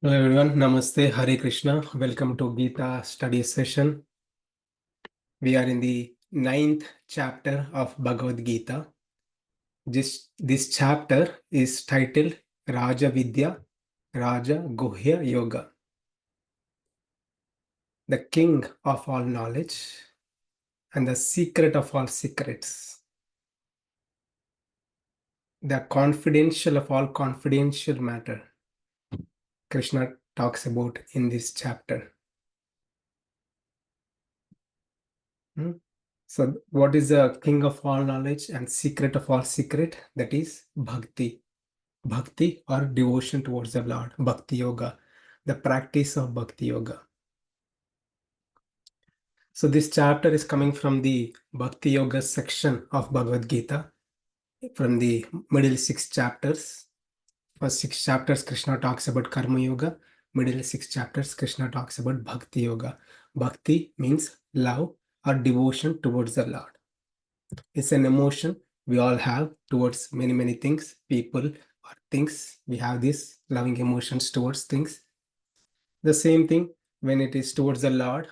Hello everyone, Namaste, Hare Krishna. Welcome to Gita study session. We are in the 9th chapter of Bhagavad Gita. This chapter is titled Raja Vidya, Raja Guhya Yoga, the king of all knowledge and the secret of all secrets, the confidential of all confidential matter. Krishna talks about in this chapter. So what is the king of all knowledge and secret of all secret? That is bhakti. Bhakti or devotion towards the Lord. Bhakti yoga, the practice of bhakti yoga. So this chapter is coming from the bhakti yoga section of Bhagavad Gita, from the middle 6 chapters. First 6 chapters Krishna talks about karma yoga. Middle 6 chapters Krishna talks about bhakti yoga. Bhakti means love or devotion towards the Lord. It's an emotion we all have towards many things, people or things. We have these loving emotions towards things. The same thing when it is towards the Lord,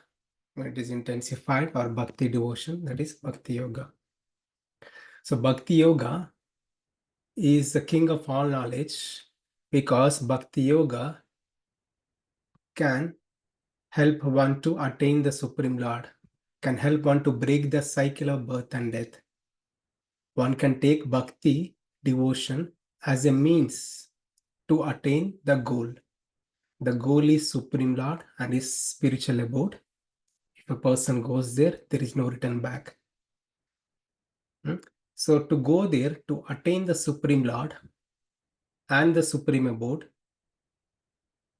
when it is intensified, or bhakti devotion, that is bhakti yoga. So bhakti yoga is the king of all knowledge because bhakti yoga can help one to attain the Supreme Lord, can help one to break the cycle of birth and death. One can take bhakti devotion as a means to attain the goal. The goal is Supreme Lord and his spiritual abode. If a person goes there, there is no return back. So to go there, to attain the Supreme Lord and the Supreme abode,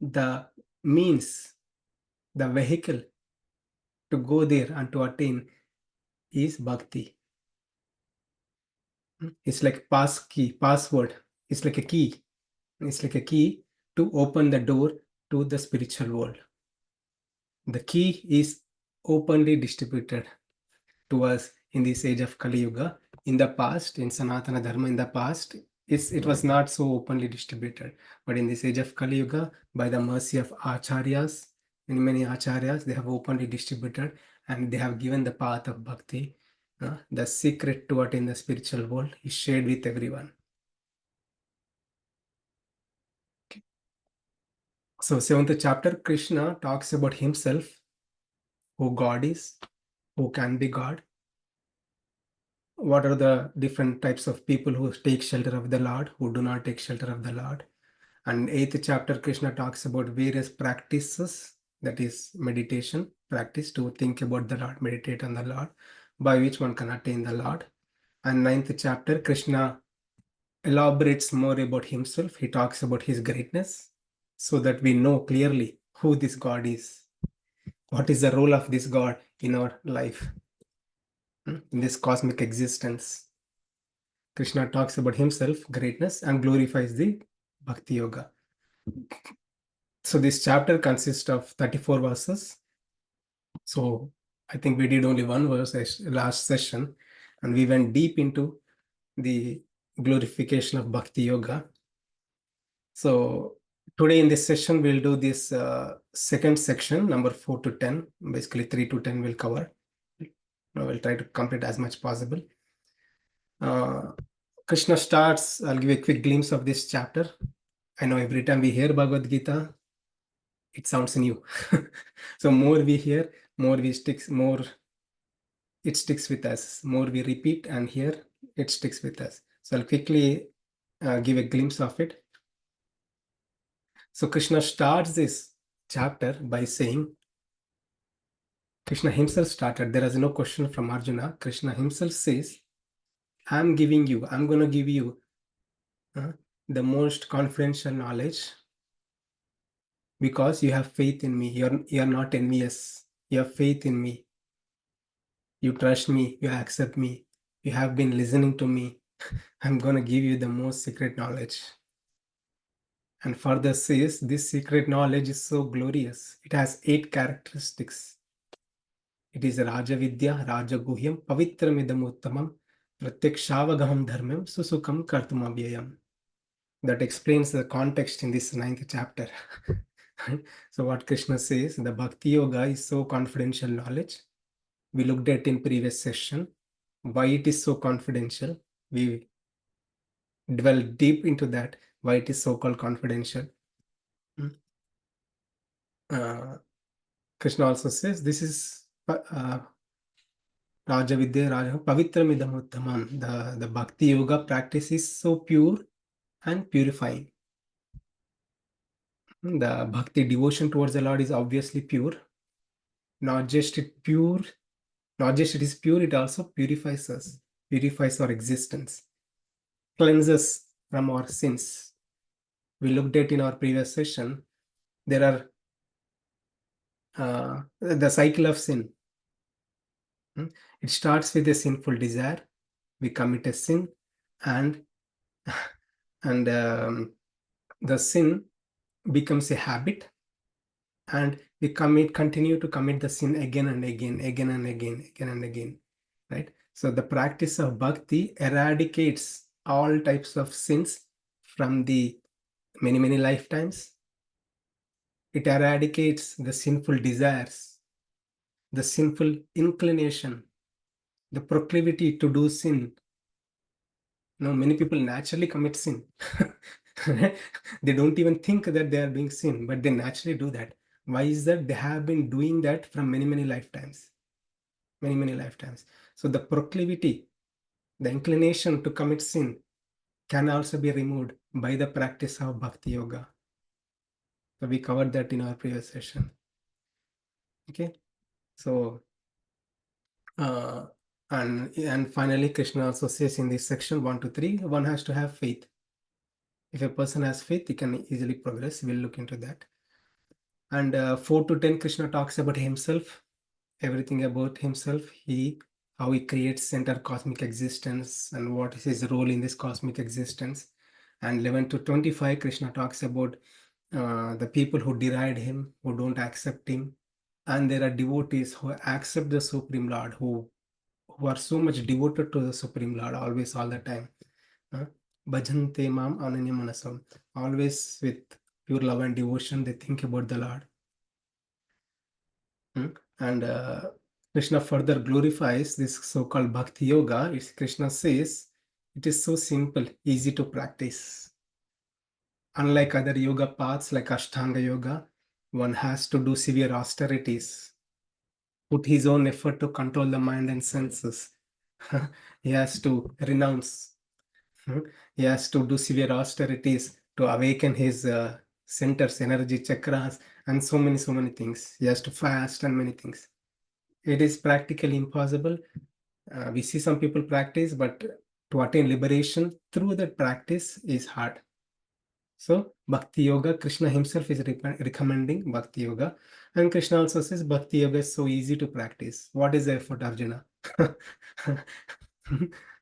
the means, the vehicle to go there and to attain is bhakti. It's like password. It's like a key. It's like a key to open the door to the spiritual world. The key is openly distributed to us in this age of Kali Yuga. In the past, in Sanatana Dharma, in the past, it was not so openly distributed. But in this age of Kali Yuga, by the mercy of Acharyas, many Acharyas, they have openly distributed and they have given the path of bhakti. The secret to attain the spiritual world is shared with everyone. Okay. So 7th chapter, Krishna talks about himself, who God is, who can be God, what are the different types of people who take shelter of the Lord, who do not take shelter of the Lord. And 8th chapter, Krishna talks about various practices, that is meditation, practice to think about the Lord, meditate on the Lord, by which one can attain the Lord. And 9th chapter, Krishna elaborates more about himself. He talks about his greatness so that we know clearly who this God is. What is the role of this God in our life, in this cosmic existence? Krishna talks about himself, greatness, and glorifies the Bhakti Yoga. So this chapter consists of 34 verses. So I think we did only one verse last session, and we went deep into the glorification of Bhakti Yoga. So today in this session, we'll do this second section, number 4 to 10. Basically 3 to 10 we'll cover. We'll try to complete as much possible. Krishna starts, I'll give a quick glimpse of this chapter. I know every time we hear Bhagavad Gita, it sounds new. So more we hear, more it sticks with us. More we repeat and hear, it sticks with us. So I'll quickly give a glimpse of it. So Krishna starts this chapter by saying, Krishna himself started, there is no question from Arjuna. Krishna himself says, I'm going to give you the most confidential knowledge because you have faith in me. You're not envious. You have faith in me. You trust me. You accept me. You have been listening to me. I'm going to give you the most secret knowledge. And further says, this secret knowledge is so glorious. It has 8 characteristics. It is Raja Vidya, Raja Guhyam, Pavitramidam Uttamam, Pratyakshavagamam Dharmam, Susukam Kartumabhyayam. That explains the context in this 9th chapter. So what Krishna says, the Bhakti Yoga is so confidential knowledge. We looked at in previous session why it is so confidential. We dwell deep into that, why it is so called confidential. Krishna also says this is Raja Vidya Raja Pavitramidam Uttamam. The Bhakti Yoga practice is so pure and purifying. The Bhakti devotion towards the Lord is obviously pure. Not just it is pure, it also purifies us, purifies our existence, cleanses from our sins. We looked at in our previous session, there are the cycle of sin. It starts with a sinful desire. We commit a sin, and the sin becomes a habit, and we continue to commit the sin again and again, right? So the practice of bhakti eradicates all types of sins from the many lifetimes. It eradicates the sinful desires, the sinful inclination, the proclivity to do sin. Many people naturally commit sin. They don't even think that they are doing sin, but they naturally do that. Why is that? They have been doing that from many lifetimes. Many lifetimes. So the proclivity, the inclination to commit sin can also be removed by the practice of Bhakti Yoga. So we covered that in our previous session. Okay. So, and finally, Krishna also says in this section 1 to 3, one has to have faith. If a person has faith, he can easily progress. We'll look into that. And 4 to 10, Krishna talks about himself, everything about himself, how he creates entire cosmic existence and what is his role in this cosmic existence. And 11 to 25, Krishna talks about the people who deride him, who don't accept him. And there are devotees who accept the Supreme Lord, who are so much devoted to the Supreme Lord, always, all the time. Bhajante mam ananya manasam. Always with pure love and devotion, they think about the Lord. And Krishna further glorifies this so-called Bhakti Yoga. Krishna says it is so simple, easy to practice. Unlike other yoga paths like Ashtanga Yoga, one has to do severe austerities, put his own effort to control the mind and senses. He has to renounce. He has to do severe austerities to awaken his centers, energy chakras, and so many things. He has to fast and many things. It is practically impossible. We see some people practice, but to attain liberation through that practice is hard. So Bhakti Yoga, Krishna himself is recommending Bhakti Yoga. And Krishna also says Bhakti Yoga is so easy to practice. What is the effort, Arjuna?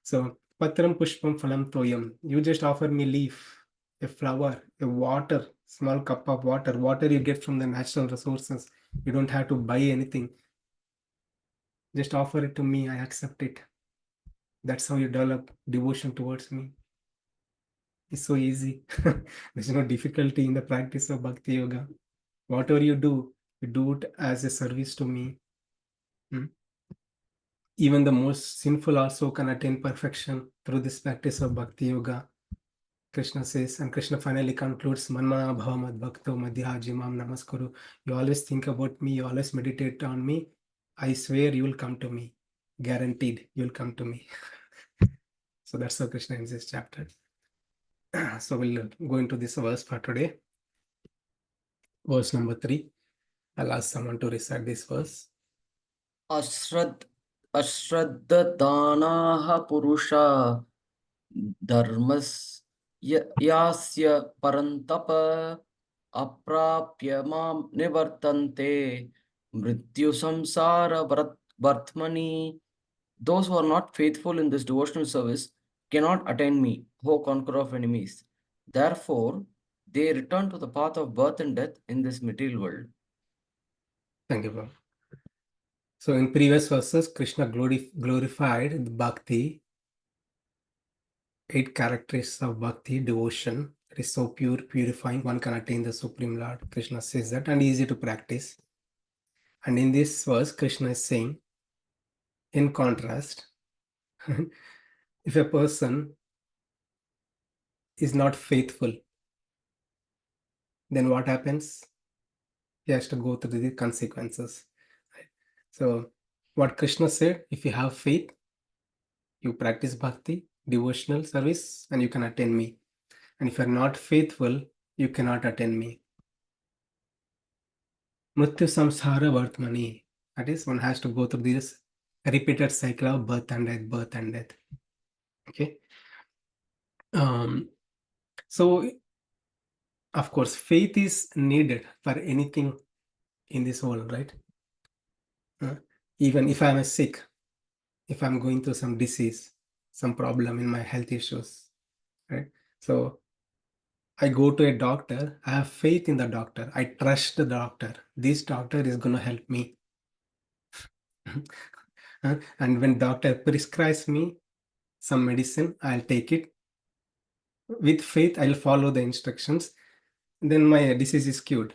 So, Patram Pushpam Phalam Toyam. You just offer me leaf, a flower, a water, small cup of water, water you get from the natural resources. You don't have to buy anything. Just offer it to me, I accept it. That's how you develop devotion towards me. It's so easy. There's no difficulty in the practice of Bhakti Yoga. Whatever you do it as a service to me. Even the most sinful also can attain perfection through this practice of Bhakti Yoga. Krishna says, and Krishna finally concludes, Manmana bhava mad bhakto madhyajimam namaskuru. You always think about me, you always meditate on me. I swear you will come to me. Guaranteed, you will come to me. So that's how Krishna ends this chapter. So we'll go into this verse for today. Verse number 3. I'll ask someone to recite this verse. अश्रद्धदानाः पुरुषा धर्मस्यास्य परन्तप अप्राप्य मां निवर्तन्ते मृत्युसंसारवर्त्मनि. Those who are not faithful in this devotional service cannot attain me, O conqueror of enemies. Therefore, they return to the path of birth and death in this material world. Thank you, Prabhu. So in previous verses, Krishna glorified the bhakti, 8 characteristics of bhakti, devotion, It is so pure, purifying. One can attain the Supreme Lord. Krishna says that, and easy to practice. And in this verse, Krishna is saying, in contrast, if a person is not faithful, then what happens? He has to go through the consequences. Right? So, what Krishna said, if you have faith, you practice bhakti, devotional service, and you can attain me. And if you are not faithful, you cannot attain me. Mrityu samsara vartmani. That is, one has to go through this repeated cycle of birth and death, birth and death. Okay. So, of course, faith is needed for anything in this world, right? Even if I'm sick, if I'm going through some disease, some problem in my health issues, right? So I go to a doctor, I have faith in the doctor, I trust the doctor. This doctor is going to help me. And when doctor prescribes me some medicine, I'll take it. With faith, I'll follow the instructions. Then my disease is cured.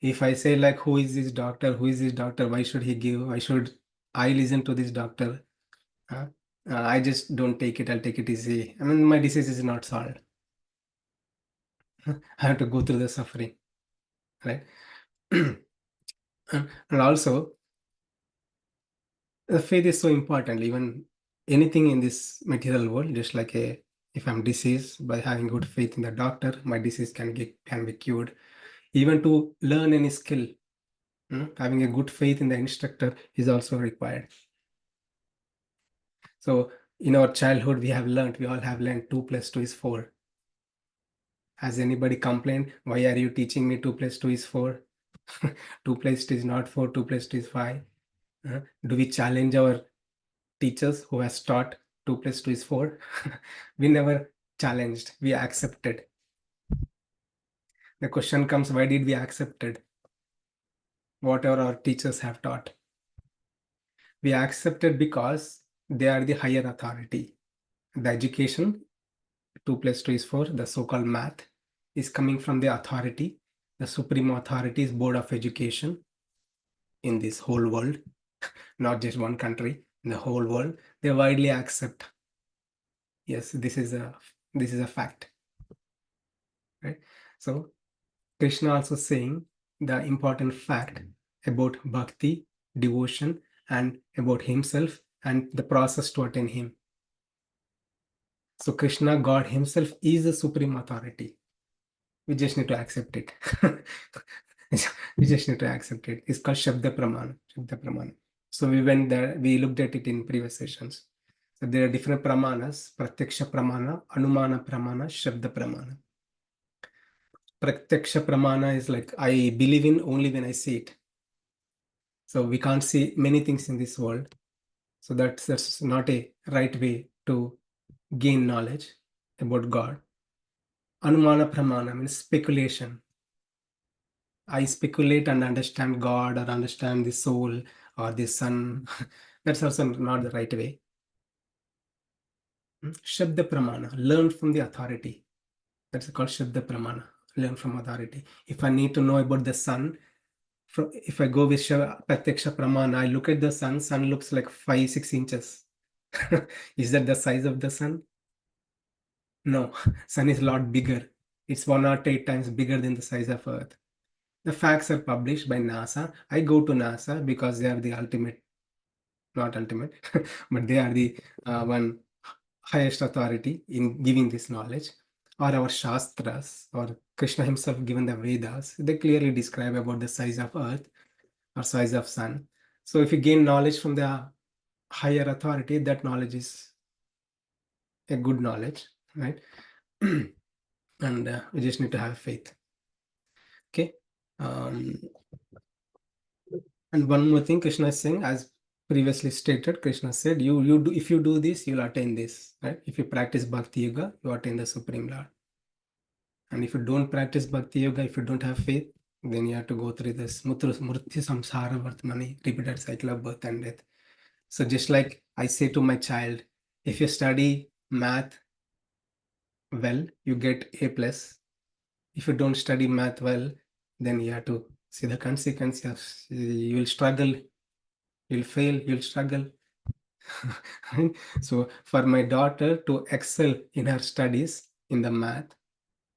If I say like, who is this doctor? Who is this doctor? Why should he give? Why should I listen to this doctor? I just don't take it. I'll take it easy. I mean, my disease is not solved. I have to go through the suffering, right? And also, the faith is so important. Even anything in this material world, just like if I'm diseased, by having good faith in the doctor, my disease can be cured. Even to learn any skill, having a good faith in the instructor is also required. So in our childhood, we all have learned 2 + 2 is 4. Has anybody complained, why are you teaching me 2 + 2 is 4? 2 + 2 is not 4, 2 + 2 is 5. Do we challenge our teachers who has taught 2 + 2 is 4? We never challenged, we accepted. The question comes, why did we accepted whatever our teachers have taught? We accepted because they are the higher authority. The education, 2 + 2 is 4, the so-called math, is coming from the authority. The supreme authority is Board of Education in this whole world, not just one country, in the whole world. They widely accept. Yes, this is a fact, right? So Krishna also saying the important fact about bhakti, devotion, and about himself and the process to attain him. So Krishna, God himself, is the supreme authority. We just need to accept it. We just need to accept it. It's called Shabda Pramana. Shabda Pramana. So we went there, we looked at it in previous sessions. So there are different pramanas: Pratyaksha Pramana, Anumana Pramana, Shabda Pramana. Pratyaksha Pramana is like, I believe in only when I see it. So we can't see many things in this world. So that's not a right way to gain knowledge about God. Anumana Pramana means speculation. I speculate and understand God or understand the soul or the sun. That's also not the right way. Shabda Pramana, learn from the authority. That's called Shabda Pramana, learn from authority. If I need to know about the sun, if I go with Pratyaksha Pramana, I look at the sun looks like 5-6 inches. Is that the size of the sun? No, sun is a lot bigger. It's 108 times bigger than the size of Earth. The facts are published by NASA. I go to NASA because they are the ultimate, not ultimate, but they are the one highest authority in giving this knowledge. Or our Shastras, or Krishna himself given the Vedas, they clearly describe about the size of Earth or size of sun. So if you gain knowledge from the higher authority, that knowledge is a good knowledge, right? And we just need to have faith. Okay. And one more thing Krishna is saying, as previously stated, Krishna said, you do, if you do this, you'll attain this, right? If you practice Bhakti Yoga, you attain the Supreme Lord. And if you don't practice Bhakti Yoga, if you don't have faith, then you have to go through this Murtyu Samsara Vartmani, repeated cycle of birth and death. So just like I say to my child, if you study math well, you get A plus. If you don't study math well, then you have to see the consequences. You will struggle, you'll fail, you'll struggle. So for my daughter to excel in her studies in the math,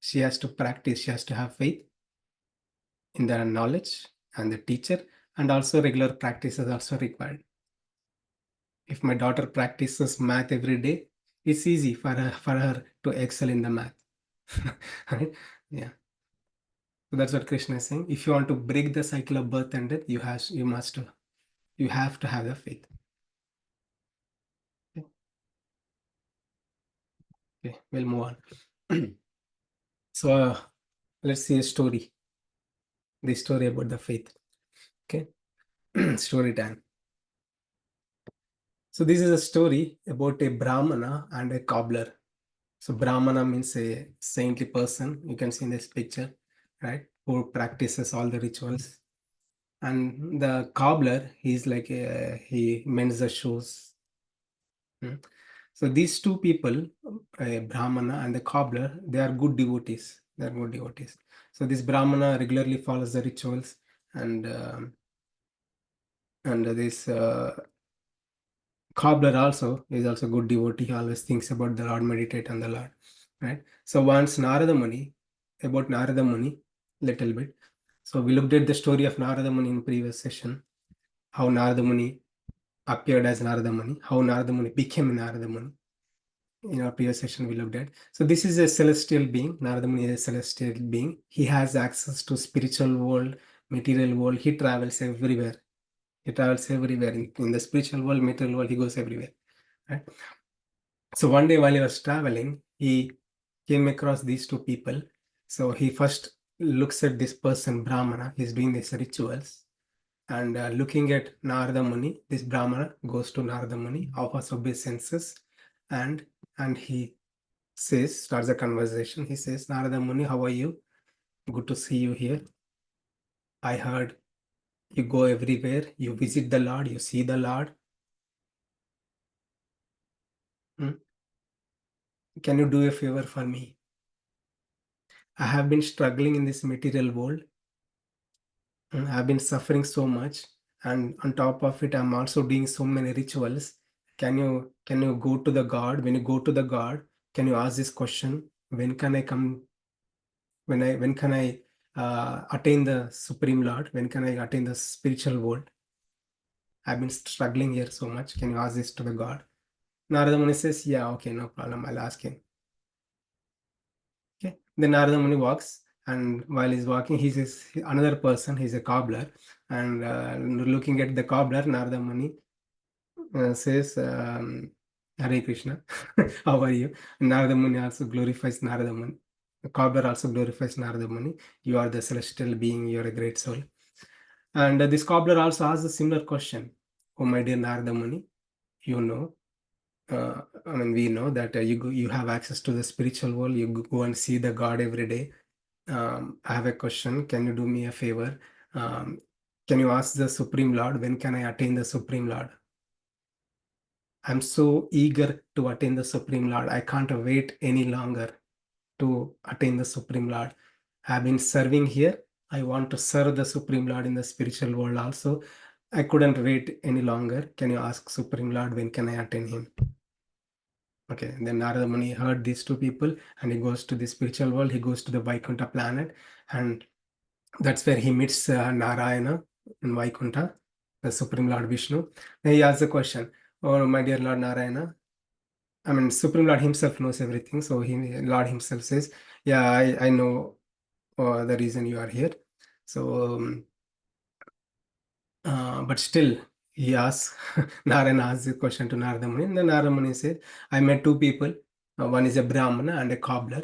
she has to practice, she has to have faith in the knowledge and the teacher, and also regular practice is also required. If my daughter practices math every day, it's easy for her to excel in the math. Right? Yeah. So that's what Krishna is saying. If you want to break the cycle of birth and death, you have to have the faith. Okay, okay, we'll move on. So let's see a story. The story about the faith. Okay. Story time. So this is a story about a Brahmana and a cobbler. So Brahmana means a saintly person. You can see in this picture, right? Who practices all the rituals. And the cobbler, he's like he mends the shoes. Hmm. So these two people, a Brahmana and the cobbler, they are good devotees. They are good devotees. So this Brahmana regularly follows the rituals, and this cobbler also is also good devotee. He always thinks about the Lord, meditate on the Lord, right? So once Narada Muni, about Narada Muni, little bit. So we looked at the story of Narada Muni in previous session, how Narada Muni appeared as Narada Muni, how Narada Muni became Narada Muni. In our previous session, we looked at. So this is a celestial being. Narada Muni is a celestial being. He has access to spiritual world, material world. He travels everywhere. He travels everywhere in the spiritual world, material world. He goes everywhere. Right? So one day while he was traveling, he came across these two people. So he first looks at this person, Brahmana. He's doing these rituals. And looking at Narada Muni, this Brahmana goes to Narada Muni, offers obeisances, and he starts a conversation. He says, Narada Muni, how are you? Good to see you here. I heard you go everywhere, you visit the Lord, you see the Lord. Can you do a favor for me? I have been struggling in this material world. I've been suffering so much, and on top of it, I'm also doing so many rituals. Can you go to the God? When you go to the God, can you ask this question? When can I come? When can I attain the Supreme Lord? When can I attain the spiritual world? I've been struggling here so much. Can you ask this to the God? Narada Muni says, yeah, okay, no problem. I'll ask him. Okay. Then Narada Muni walks, and while he's walking, he sees another person. He's a cobbler, and looking at the cobbler, Narada Muni says, Hare Krishna, how are you? Narada Muni also glorifies Narada Muni. The cobbler also glorifies Narada Muni. You are the celestial being. You are a great soul. And this cobbler also asks a similar question. Oh, my dear Narada Muni, you know, we know that you have access to the spiritual world. You go and see the God every day. I have a question. Can you do me a favor? Can you ask the Supreme Lord, when can I attain the Supreme Lord? I'm so eager to attain the Supreme Lord. I can't wait any longer to attain the Supreme Lord. I've been serving here. I want to serve the Supreme Lord in the spiritual world also. I couldn't wait any longer. Can you ask Supreme Lord, when can I attain him? Okay, then Narada Muni heard these two people, and he goes to the spiritual world. He goes to the Vaikuntha planet, and that's where he meets Narayana in Vaikuntha, the Supreme Lord Vishnu. Then he asks the question, oh, my dear Lord Narayana, Supreme Lord himself knows everything. So Lord himself says, yeah, I know the reason you are here. So, but still, he asks, Narayana asks the question to Narada Muni, and then Narada Muni says, I met two people. One is a Brahmana and a cobbler.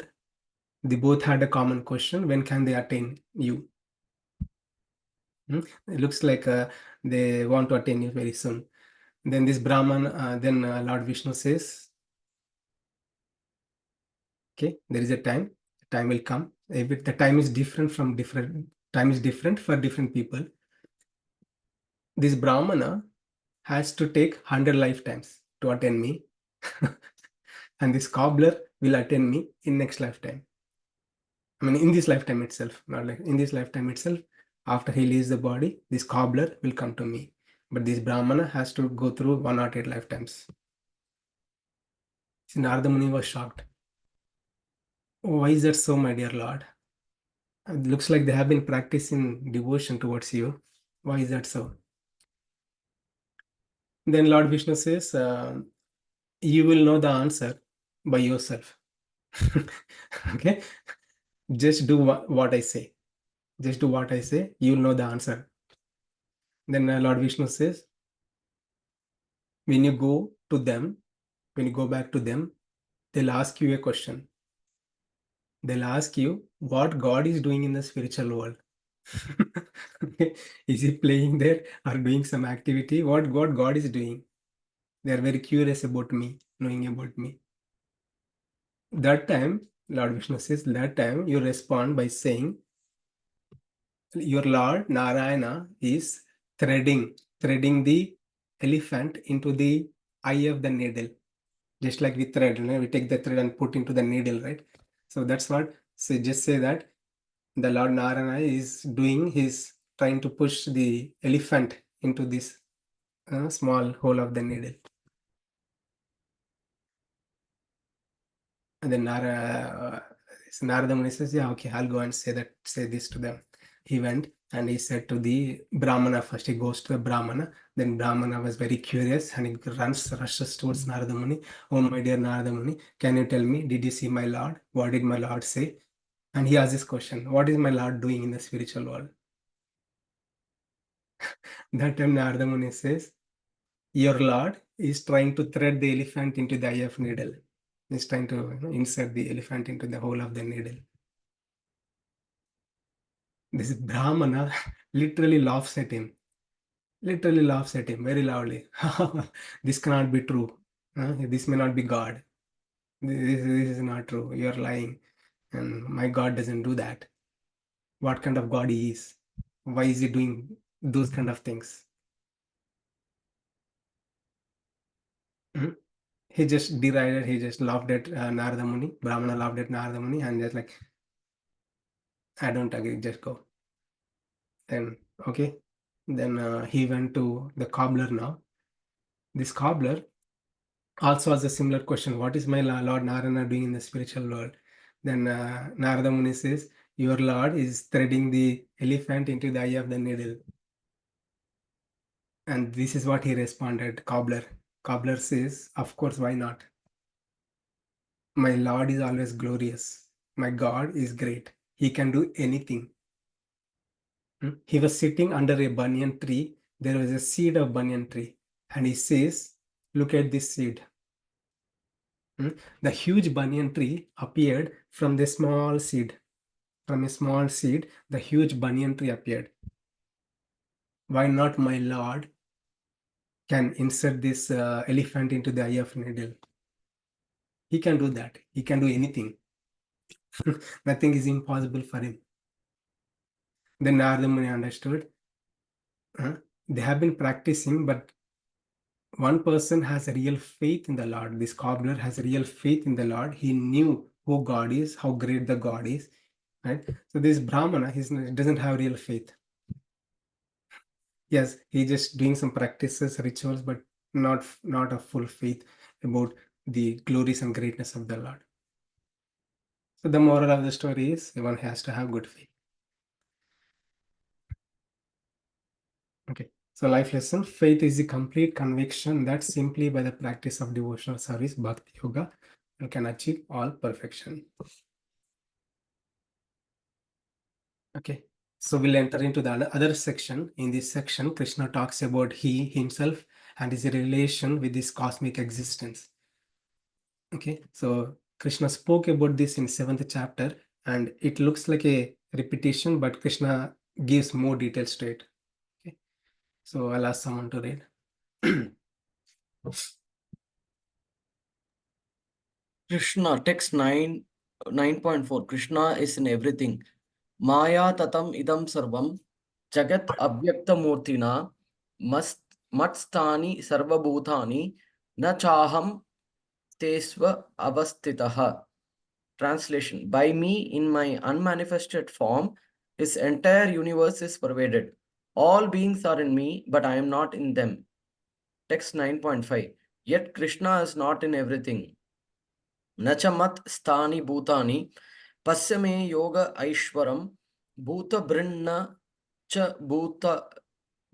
They both had a common question, when can they attain you? It looks like they want to attain you very soon. Then this Brahman, then Lord Vishnu says, okay, there is a time. The time will come. If the time is different for different people. This Brahmana has to take 100 lifetimes to attain me. And this cobbler will attain me in next lifetime. I mean, in this lifetime itself, not like in this lifetime itself. After he leaves the body, this cobbler will come to me. But this Brahmana has to go through 108 lifetimes. See, Narada Muni was shocked. Why is that so, my dear Lord? It looks like they have been practicing devotion towards you. Why is that so? Then Lord Vishnu says, you will know the answer by yourself. Okay? Just do what I say. Just do what I say, you'll know the answer. Then Lord Vishnu says, when you go to them, when you go back to them, they'll ask you a question. They'll ask you what God is doing in the spiritual world. Is he playing there or doing some activity? What God is doing? They are very curious about me, knowing about me. That time, Lord Vishnu says, that time you respond by saying, your Lord Narayana is threading the elephant into the eye of the needle. Just like we thread, we take the thread and put into the needle, right? So that's what, so just say that the Lord Narayana is trying to push the elephant into this small hole of the needle. And then Narada Muni says, yeah, okay, I'll go and say this to them. He went and he said to the Brahmana first. He goes to the Brahmana. Then Brahmana was very curious and he rushes towards Narada Muni. Oh, my dear Narada Muni, can you tell me, did you see my Lord? What did my Lord say? And he asked this question, what is my Lord doing in the spiritual world? That time Narada Muni says, your Lord is trying to thread the elephant into the eye of needle. He's trying to insert the elephant into the hole of the needle. This Brahmana literally laughs at him. Very loudly. This cannot be true. This may not be God. This is not true. You are lying. And my God doesn't do that. What kind of God he is? Why is he doing those kind of things? He just derided, he just laughed at Narada Muni. Brahmana laughed at Narada Muni and just like, I don't agree, just go. Then, okay. Then he went to the cobbler now. This cobbler also has a similar question. What is my Lord Narayana doing in the spiritual world? Then Narada Muni says, your Lord is threading the elephant into the eye of the needle. And this is what he responded, cobbler. Cobbler says, of course, why not? My Lord is always glorious. My God is great. He can do anything. He was sitting under a banyan tree. There was a seed of banyan tree. And he says, look at this seed. The huge banyan tree appeared from the small seed. From a small seed, the huge banyan tree appeared. Why not my Lord can insert this elephant into the eye of needle? He can do that. He can do anything. Nothing is impossible for him. Then Narada Muni understood. They have been practicing, but one person has a real faith in the Lord. This cobbler has a real faith in the Lord. He knew who God is, how great the God is. Right? So this Brahmana, he doesn't have real faith. Yes, he's just doing some practices, rituals, but not a full faith about the glories and greatness of the Lord. So the moral of the story is one has to have good faith. Okay. So life lesson, faith is the complete conviction that simply by the practice of devotional service, bhakti yoga, you can achieve all perfection. Okay. So we'll enter into the other section. In this section, Krishna talks about he himself and his relation with this cosmic existence. Okay. So Krishna spoke about this in 7th chapter, and it looks like a repetition, but Krishna gives more details to it. Okay. So I'll ask someone to read. Krishna, text 9.4. Krishna is in everything. Maya tatam idam sarvam jagat abhyakta murtina matstani sarvabhutani na chaham tesva avastitaha. Translation: by me in my unmanifested form, his entire universe is pervaded. All beings are in me, but I am not in them. Text 9.5. Yet Krishna is not in everything. Nachamat sthani bhutani pasyame yoga aishwaram bhuta brinna cha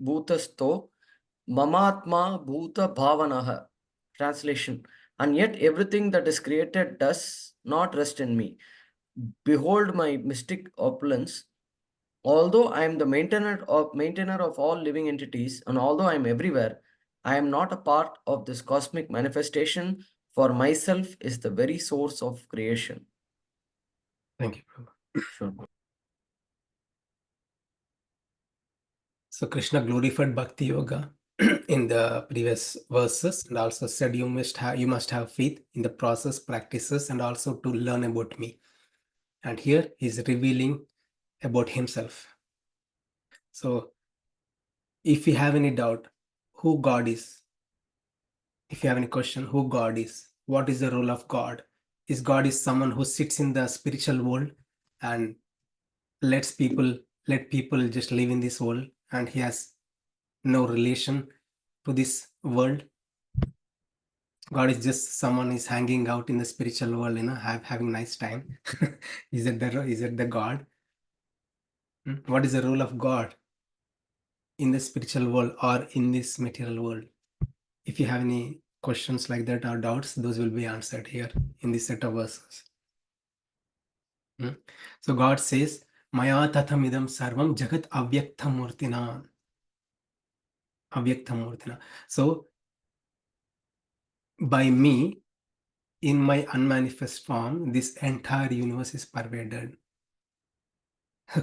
bhutasto mamatma bhuta bhavanaha. Translation: and yet everything that is created does not rest in me. Behold my mystic opulence. Although I am the maintainer of all living entities, and although I am everywhere, I am not a part of this cosmic manifestation, for myself is the very source of creation. Thank you, Prabhu. Sure. So Krishna glorified Bhakti Yoga in the previous verses and also said you must have faith in the process, practices, and also to learn about me. And here he's revealing about himself. So if you have any doubt who God is, if you have any question who God is, what is the role of God? Is God is someone who sits in the spiritual world and let people just live in this world, and he has no relation to this world? God is just someone is hanging out in the spiritual world, having nice time. Is it the God? What is the role of God in the spiritual world or in this material world? If you have any questions like that or doubts, those will be answered here in this set of verses. So God says, Maya tatham idam sarvam jagat avyaktam murtina. Avyaktam murtina. So by me, in my unmanifest form, this entire universe is pervaded.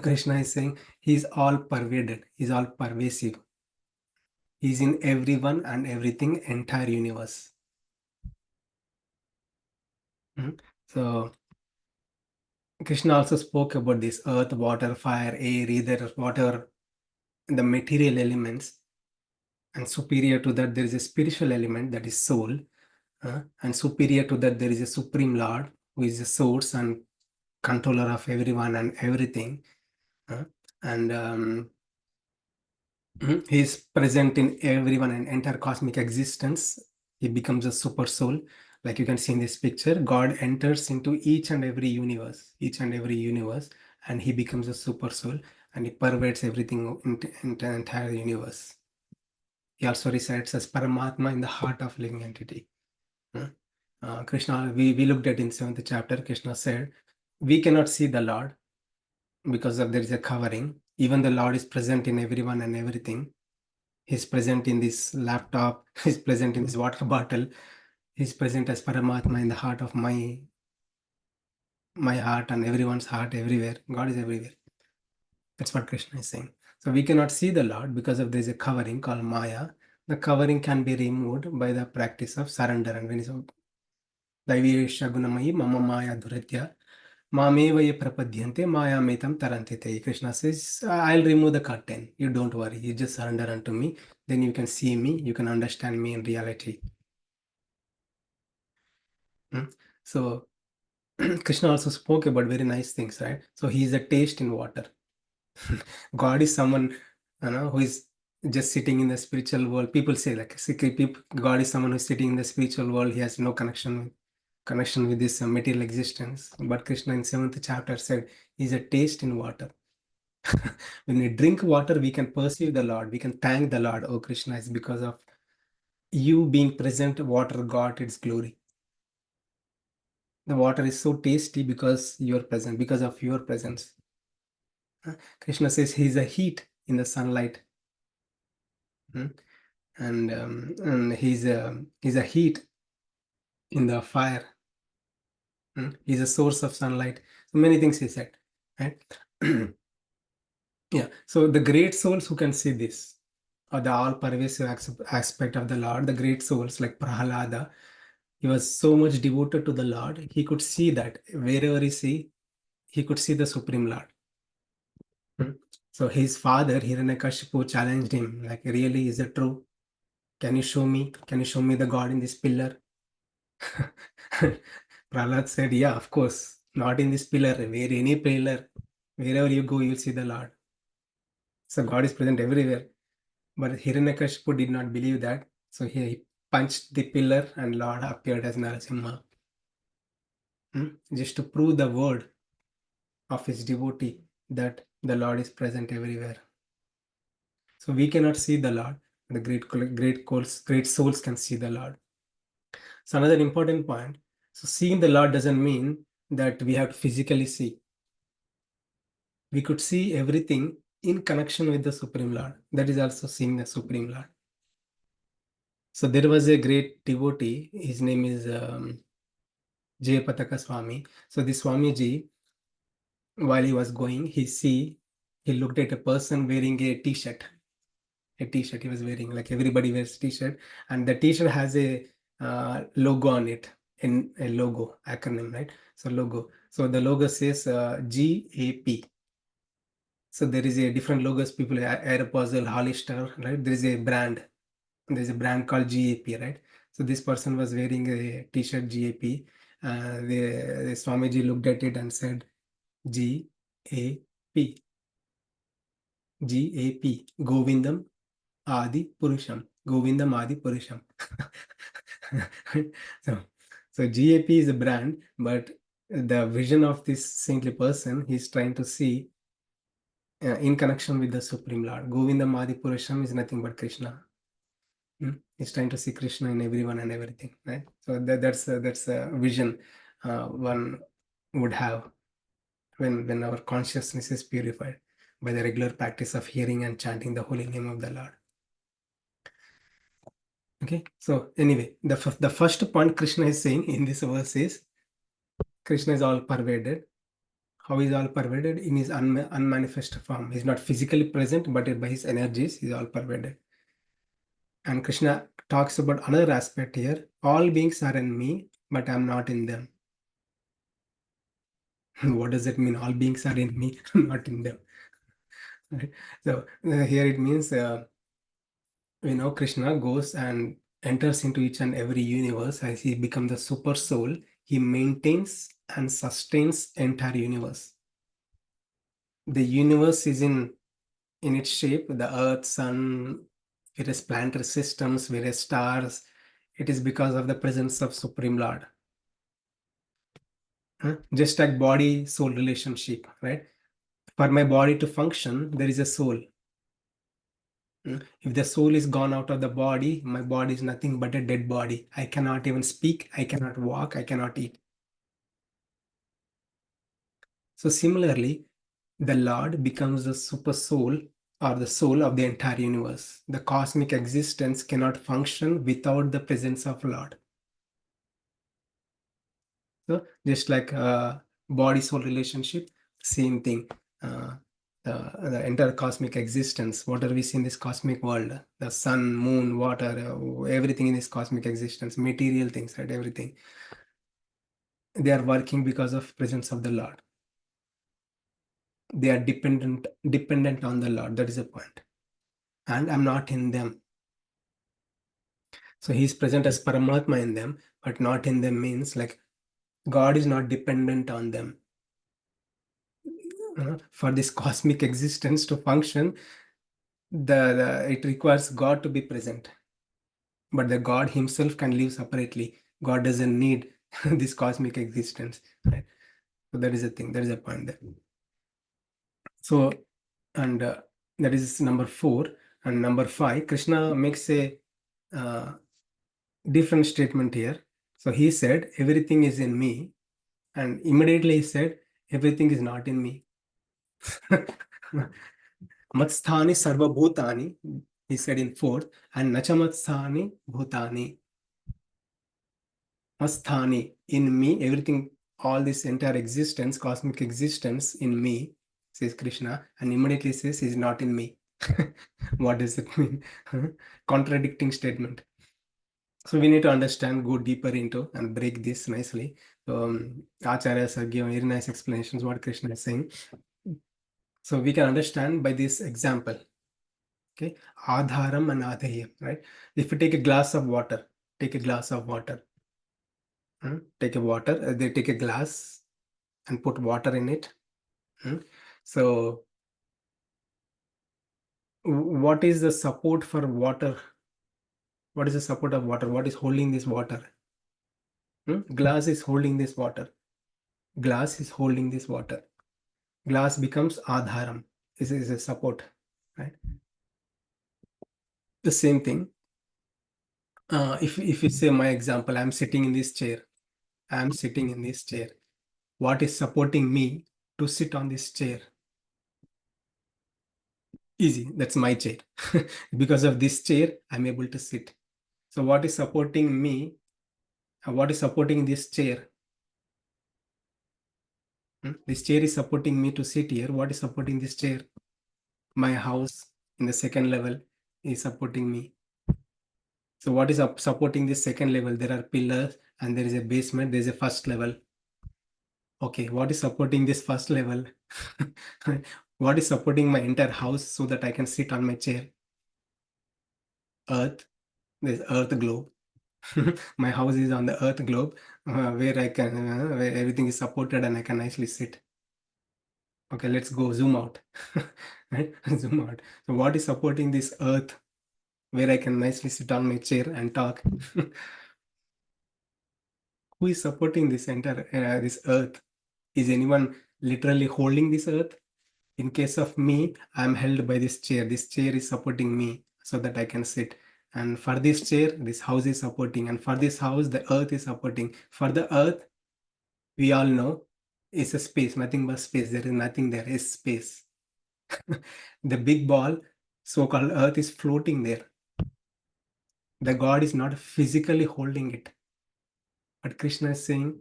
Krishna is saying he's all pervaded, he's all pervasive. He's in everyone and everything, entire universe. So Krishna also spoke about this earth, water, fire, air, ether, water, the material elements. And superior to that, there is a spiritual element, that is soul. And superior to that, there is a supreme Lord who is the source and controller of everyone and everything. And he is present in everyone and entire cosmic existence. He becomes a super soul. Like you can see in this picture, God enters into each and every universe, and he becomes a super soul, and he pervades everything in the entire universe. He also resides as Paramatma in the heart of living entity. Krishna, we looked at in 7th chapter, Krishna said, we cannot see the Lord because of there is a covering. Even the Lord is present in everyone and everything. He's present in this laptop, he's present in this water bottle, he's present as Paramatma in the heart of my heart and everyone's heart everywhere. God is everywhere. That's what Krishna is saying. So we cannot see the Lord because of there's a covering called Maya. The covering can be removed by the practice of surrender. And when it's Daivesha Gunamayi Mama Maya Dhuratya Mamevaya Prapadyante Maya Metam Tarantite. Krishna says, I'll remove the curtain. You don't worry. You just surrender unto me. Then you can see me. You can understand me in reality. So Krishna also spoke about very nice things, right? So he is a taste in water. God is someone, who is just sitting in the spiritual world. People say like, God is someone who is sitting in the spiritual world. He has no connection with this material existence. But Krishna in 7th chapter said, he's a taste in water. When we drink water, we can perceive the Lord. We can thank the Lord. Oh, Krishna, it's because of you being present, water got its glory. The water is so tasty because you're present, because of your presence. Krishna says he's a heat in the sunlight. And he's a heat in the fire. He's a source of sunlight. So many things he said, right? Yeah. So the great souls who can see this, or the all-pervasive aspect of the Lord, the great souls like Prahalada, he was so much devoted to the Lord, he could see that wherever he could see the Supreme Lord. So his father, Hiranyakashipu, challenged him, like, really, is it true? Can you show me? Can you show me the God in this pillar? Prahlad said, yeah, of course. not in this pillar, where any pillar, wherever you go, you'll see the Lord. So God is present everywhere. But Hiranyakashipu did not believe that. So he punched the pillar and Lord appeared as Narasimha. Just to prove the word of his devotee that the Lord is present everywhere. So we cannot see the Lord. The great souls can see the Lord. So another important point. So seeing the Lord doesn't mean that we have to physically see. We could see everything in connection with the Supreme Lord. That is also seeing the Supreme Lord. So there was a great devotee. His name is Jayapataka Swami. So this Swamiji, while he was going, he looked at a person wearing a t-shirt. A t-shirt he was wearing, like everybody wears t-shirt, and the t-shirt has a logo on it, in a logo acronym, right? So logo. So the logo says GAP. So there is a different logos. People, Aeropostale, Hollister, right? There is a brand. There's a brand called GAP, right? So this person was wearing a t-shirt GAP. The Swamiji looked at it and said, GAP. GAP. Govindam Adi Purusham. Govindam Adi Purusham. so GAP is a brand, but the vision of this saintly person, he's trying to see in connection with the Supreme Lord. Govindam Adi Purusham is nothing but Krishna. He's trying to see Krishna in everyone and everything, right? So that's a vision one would have when our consciousness is purified by the regular practice of hearing and chanting the holy name of the Lord. Okay, so anyway, the first point Krishna is saying in this verse is Krishna is all pervaded. How is all pervaded? In his unmanifest form. He's not physically present, but by his energies, he's all pervaded. And Krishna talks about another aspect here. All beings are in me, but I'm not in them. What does it mean? All beings are in me, not in them. Right? So here it means, Krishna goes and enters into each and every universe as he becomes the super soul. He maintains and sustains entire universe. The universe is in its shape, the earth, sun, various planetary systems, various stars. It is because of the presence of Supreme Lord. Just like body soul relationship, right? For my body to function, there is a soul. If the soul is gone out of the body, my body is nothing but a dead body. I cannot even speak, I cannot walk, I cannot eat. So similarly, the Lord becomes the super soul or the soul of the entire universe. The cosmic existence cannot function without the presence of Lord. So just like body soul relationship, same thing. The entire cosmic existence, whatever we see in this cosmic world, the sun, moon, water, everything in this cosmic existence, material things, right? Everything. They are working because of presence of the Lord. They are dependent on the Lord. That is the point. And I'm not in them. So he's present as Paramatma in them, but not in them means like God is not dependent on them. For this cosmic existence to function, it requires God to be present. But the God himself can live separately. God doesn't need this cosmic existence. Right? So that is a thing. That is a point there. So, and that is number 4. And number 5, Krishna makes a different statement here. So he said, everything is in me. And immediately he said, everything is not in me. Matsthani sarva bhutani, he said in 4th, and nachamatsthani bhutani. Masthani, in me, everything, all this entire existence, cosmic existence in me, says Krishna, and immediately says is not in me. What does it mean? Contradicting statement. So we need to understand, go deeper into and break this nicely. Acharyas are giving very nice explanations what Krishna is saying. So we can understand by this example. Okay, Adharam and Adheyam, right? If you take a glass of water, take a glass of water. Take a water, they take a glass and put water in it. So what is the support for water? What is the support of water? What is holding this water? Glass is holding this water. Glass is holding this water. Glass becomes adharam. This is a support, right? The same thing. If you say my example, I'm sitting in this chair. I'm sitting in this chair. What is supporting me to sit on this chair? Easy. That's my chair. Because of this chair, I'm able to sit. So what is supporting me? What is supporting this chair? This chair is supporting me to sit here. What is supporting this chair? My house in the second level is supporting me. So what is supporting this second level? There are pillars and there is a basement. There is a first level. Okay, what is supporting this first level? What is supporting my entire house so that I can sit on my chair? Earth. There's Earth globe. My house is on the Earth globe, where I can where everything is supported and I can nicely sit. Okay, let's go zoom out. Right? Zoom out. So what is supporting this Earth where I can nicely sit on my chair and talk? Who is supporting this entire this Earth? Is anyone literally holding this Earth? In case of me, I'm held by this chair. This chair is supporting me so that I can sit. And for this chair, this house is supporting. And for this house, the earth is supporting. For the earth, we all know it's a space, nothing but space. There is nothing there, is space. The big ball, so-called earth, is floating there. The God is not physically holding it. But Krishna is saying,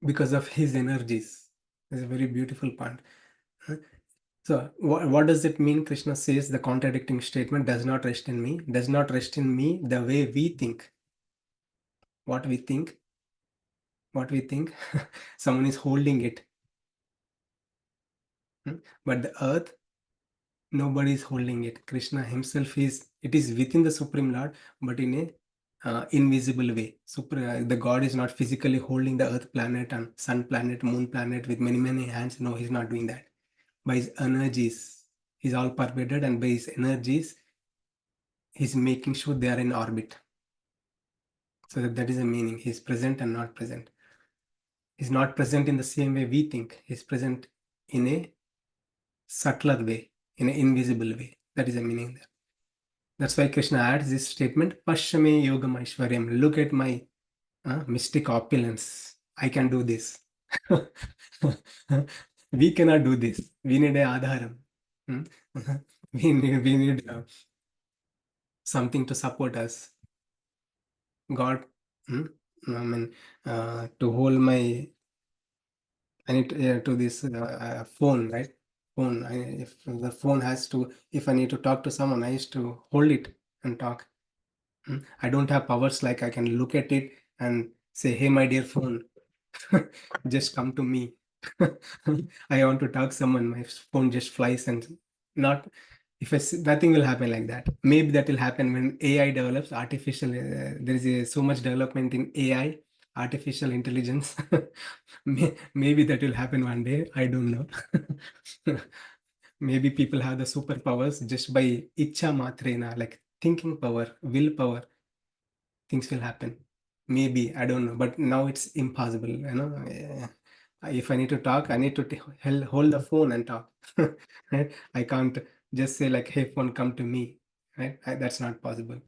because of his energies. It's a very beautiful point. So what does it mean? Krishna says the contradicting statement does not rest in me, does not rest in me the way we think. What we think, what we think, someone is holding it. But the earth, nobody is holding it. Krishna himself is, it is within the Supreme Lord, but in a invisible way. The God is not physically holding the earth planet and sun planet, moon planet with many, many hands. No, he's not doing that. By his energies, he's all pervaded, and by his energies, he's making sure they are in orbit. So that is the meaning. He's present and not present. He's not present in the same way we think. He's present in a subtler way, in an invisible way. That is the meaning there. That's why Krishna adds this statement, Pashyame Yogam Aishwaryam. Look at my mystic opulence. I can do this. We cannot do this. We need a adharam. Hmm? We need something to support us. God, I mean, to hold my, I need to this phone, right? Phone. If the phone has to, if I need to talk to someone, I used to hold it and talk. I don't have powers like I can look at it and say, "Hey, my dear phone, just come to me." I want to talk someone. My phone just flies and not. If nothing will happen like that. Maybe that will happen when AI develops artificial. There is so much development in AI, artificial intelligence. Maybe that will happen one day. I don't know. Maybe people have the superpowers just by icha matrena, like thinking power, willpower. Things will happen. Maybe I don't know, but now it's impossible. If I need to talk, I need to hold the phone and talk. Right? I can't just say like, "Hey, phone, come to me." Right? That's not possible.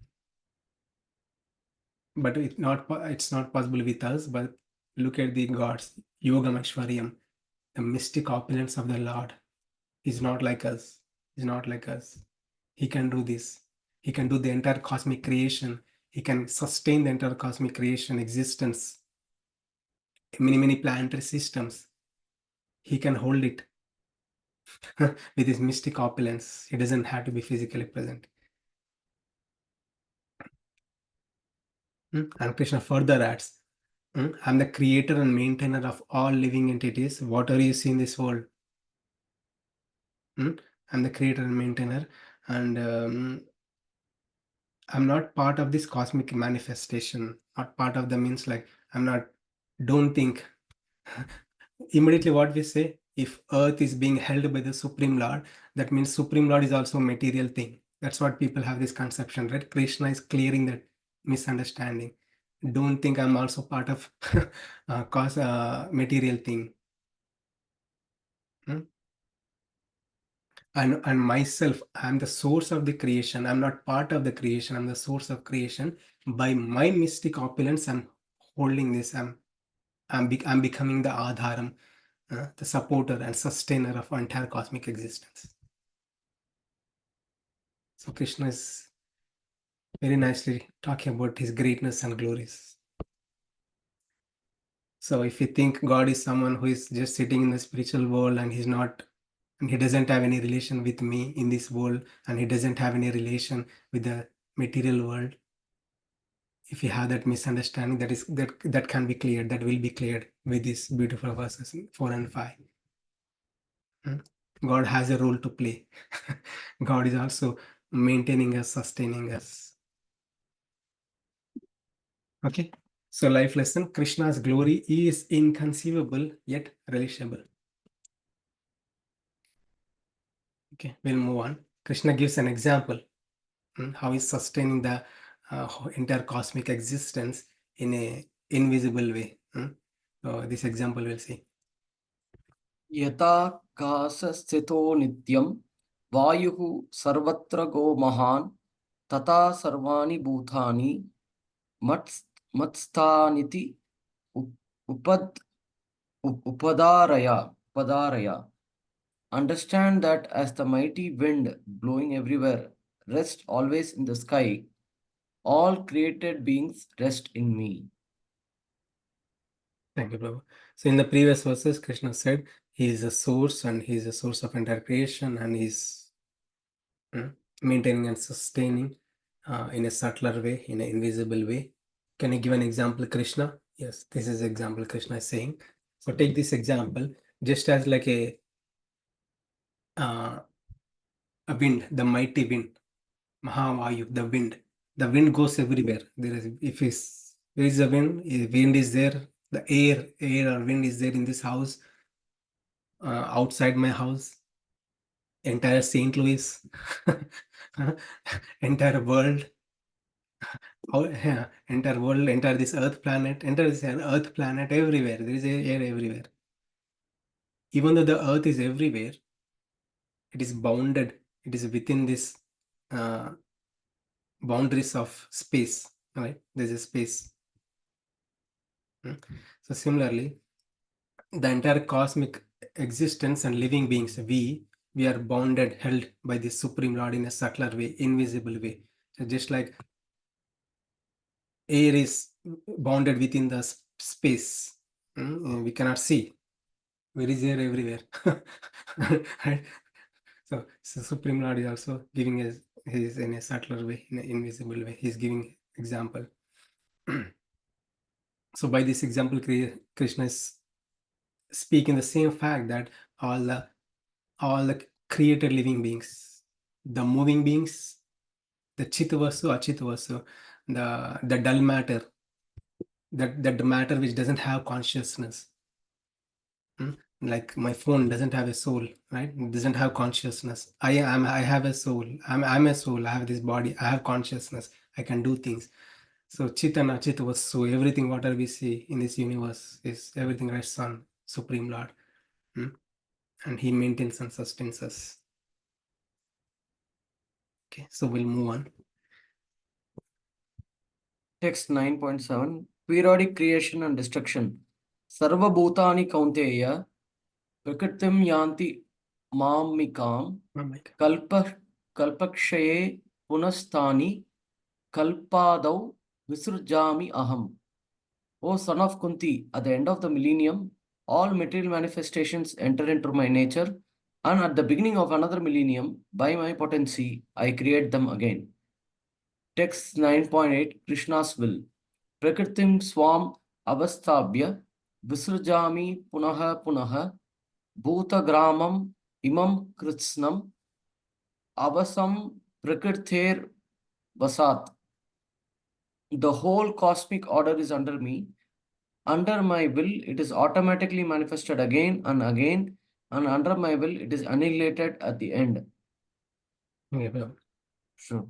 But it's not possible with us. But look at the gods, Yogam Aishwaryam, the mystic opulence of the Lord. He's not like us. He's not like us. He can do this. He can do the entire cosmic creation. He can sustain the entire cosmic creation existence. Many, many planetary systems. He can hold it with his mystic opulence. He doesn't have to be physically present. And Krishna further adds, I'm the creator and maintainer of all living entities. Whatever you see in this world, I'm the creator and maintainer. And I'm not part of this cosmic manifestation. Not part of the means like I'm not Don't think. Immediately what we say, if earth is being held by the Supreme Lord, that means Supreme Lord is also a material thing. That's what people have this conception, right? Krishna is clearing that misunderstanding. Don't think I'm also part of material thing. Hmm? And myself, I'm the source of the creation. I'm not part of the creation. I'm the source of creation. By my mystic opulence, I'm holding this. I'm becoming the Adharam, the supporter and sustainer of entire cosmic existence. So Krishna is very nicely talking about his greatness and glories. So if you think God is someone who is just sitting in the spiritual world and he's not, and he doesn't have any relation with me in this world, and he doesn't have any relation with the material world, if you have that misunderstanding, that can be cleared, that will be cleared with these beautiful verses 4 and 5. God has a role to play. God is also maintaining us, sustaining us. Okay. So life lesson, Krishna's glory is inconceivable yet relishable. Okay, we'll move on. Krishna gives an example how he's sustaining the entire cosmic existence in a invisible way. So this example we'll see. यथाकाशस्थितो नित्यं वायुः सर्वत्र गो महान् तथा सर्वाणि भूतानि मत्स्थानिति upadaraya. Understand that as the mighty wind blowing everywhere rests always in the sky, all created beings rest in me. Thank you, Prabhu. So in the previous verses, Krishna said he is a source and he is a source of entire creation, and he's maintaining and sustaining in a subtler way, in an invisible way. Can you give an example, Krishna? Yes, this is example Krishna is saying. So take this example, just as like a wind, the mighty wind, Mahavayu, the wind. The wind goes everywhere. There is a wind, wind is there. The air or wind is there in this house, outside my house, entire St. Louis, entire world, entire world, entire this Earth planet, entire this Earth planet, everywhere. There is air everywhere. Even though the Earth is everywhere, it is bounded. It is within this uh, boundaries of space. Right? There's a space. So similarly, the entire cosmic existence and living beings, we are bounded, held by the Supreme Lord in a subtler way, invisible way. So just like air is bounded within the space, we cannot see. Where is air everywhere? Right? So Supreme Lord is also giving us his in a subtler way, in an invisible way. He's giving example. So by this example, Krishna is speaking the same fact that all the created living beings, the moving beings, the Chitavasu, Achitavasu, the dull matter, that the matter which doesn't have consciousness. Like my phone doesn't have a soul, right? It doesn't have consciousness. I have a soul. I'm a soul. I have this body. I have consciousness. I can do things. So Chit and Achit was so everything whatever we see in this universe is everything rests on Supreme Lord. And he maintains and sustains us. Okay, so we'll move on. Text 9.7 Periodic creation and destruction. Sarva Bhutani Kaunteya Prakritim Yanti Mamikam Kalpakshaye Punastani Kalpadau Visrjami Aham. O son of Kunti, at the end of the millennium, all material manifestations enter into my nature, and at the beginning of another millennium, by my potency, I create them again. Text 9.8 Krishna's will. Prakritim swam avasthabhya visrjami punaha punaha bhutagramam imam kritsnam avasam prakrithir vasat. The whole cosmic order is under me. Under my will, it is automatically manifested again and again, and under my will, it is annihilated at the end. Yeah, well, Sure.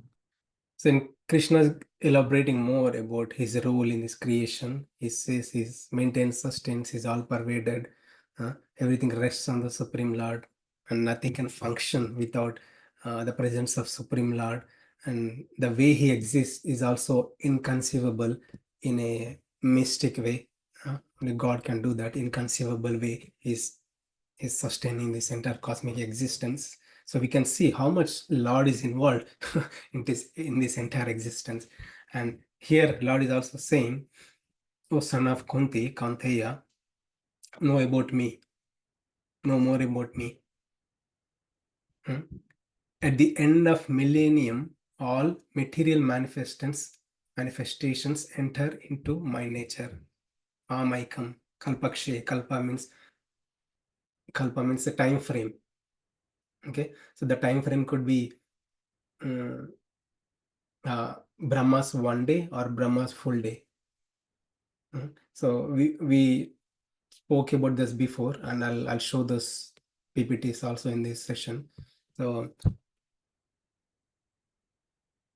so in Krishna's elaborating more about his role in this creation, he says he maintains sustains, he's all pervaded, everything rests on the Supreme Lord, and nothing can function without the presence of Supreme Lord. And the way he exists is also inconceivable in a mystic way. Only God can do that inconceivable way. Is sustaining this entire cosmic existence. So we can see how much Lord is involved in this entire existence. And here Lord is also saying, "O son of Kunti, Kantheya, know about me, know more about me." Hmm. At the end of millennium, all material manifestations enter into my nature. Amaikam, Kalpakshe, Kalpa means the time frame. Okay, so the time frame could be Brahma's one day or Brahma's full day. So we spoke about this before, and I'll show this PPTs also in this session. So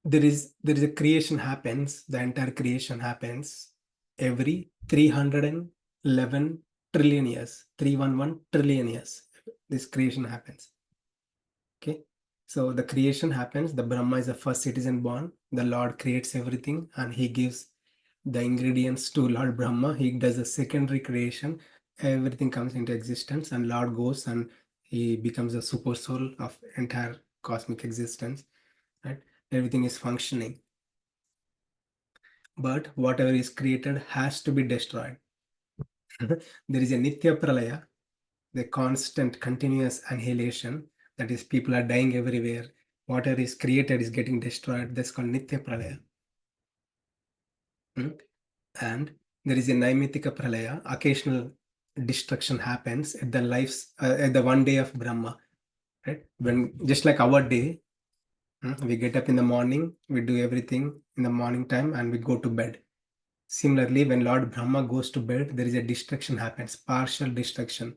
there is a creation happens, the entire creation happens every 311 trillion years, 311 trillion years. This creation happens. Okay, so the creation happens, the Brahma is the first citizen born, the Lord creates everything, and he gives the ingredients to Lord Brahma. He does a secondary creation, everything comes into existence, and Lord goes and he becomes a super soul of entire cosmic existence, right? Everything is functioning, but whatever is created has to be destroyed. There is a Nitya Pralaya, the constant continuous annihilation, that is, people are dying everywhere. Whatever is created is getting destroyed. That's called Nitya Pralaya. And there is a Naimitika Pralaya. Occasional destruction happens at the at the one day of Brahma, right? When just like our day, we get up in the morning, we do everything in the morning time, and we go to bed. Similarly, when Lord Brahma goes to bed, there is a destruction happens, partial destruction.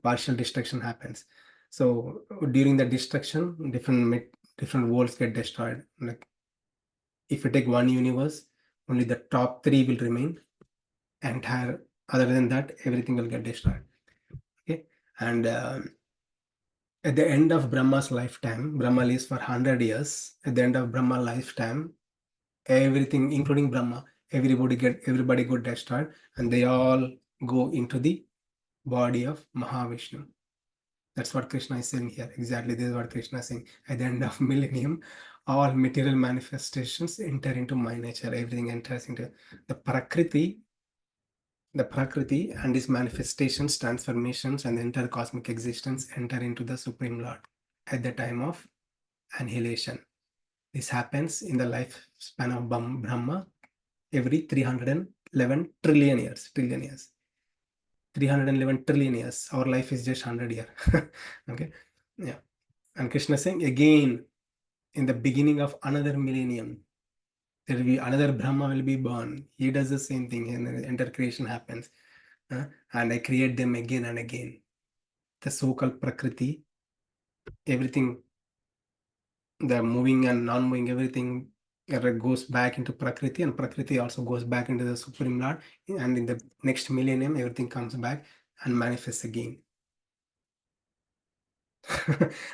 Partial destruction happens. So during the destruction, different worlds get destroyed. Like if you take one universe, only the top three will remain. Entire other than that, everything will get destroyed. Okay, and at the end of Brahma's lifetime, Brahma lives for 100 years. At the end of Brahma's lifetime, everything, including Brahma, everybody got destroyed, and they all go into the body of Mahavishnu. That's what Krishna is saying here. Exactly, this is what Krishna is saying. At the end of millennium, all material manifestations enter into my nature. Everything enters into the Prakriti. The Prakriti and its manifestations, transformations, and the entire cosmic existence enter into the Supreme Lord at the time of annihilation. This happens in the lifespan of Brahma every 311 trillion years. 311 trillion years. Our life is just 100 years. Okay. Yeah. And Krishna is saying again, in the beginning of another millennium, there will be another Brahma will be born. He does the same thing, and the entire creation happens. And I create them again and again. The so-called Prakriti, everything, the moving and non-moving, everything goes back into Prakriti, and Prakriti also goes back into the Supreme Lord. And in the next millennium, everything comes back and manifests again.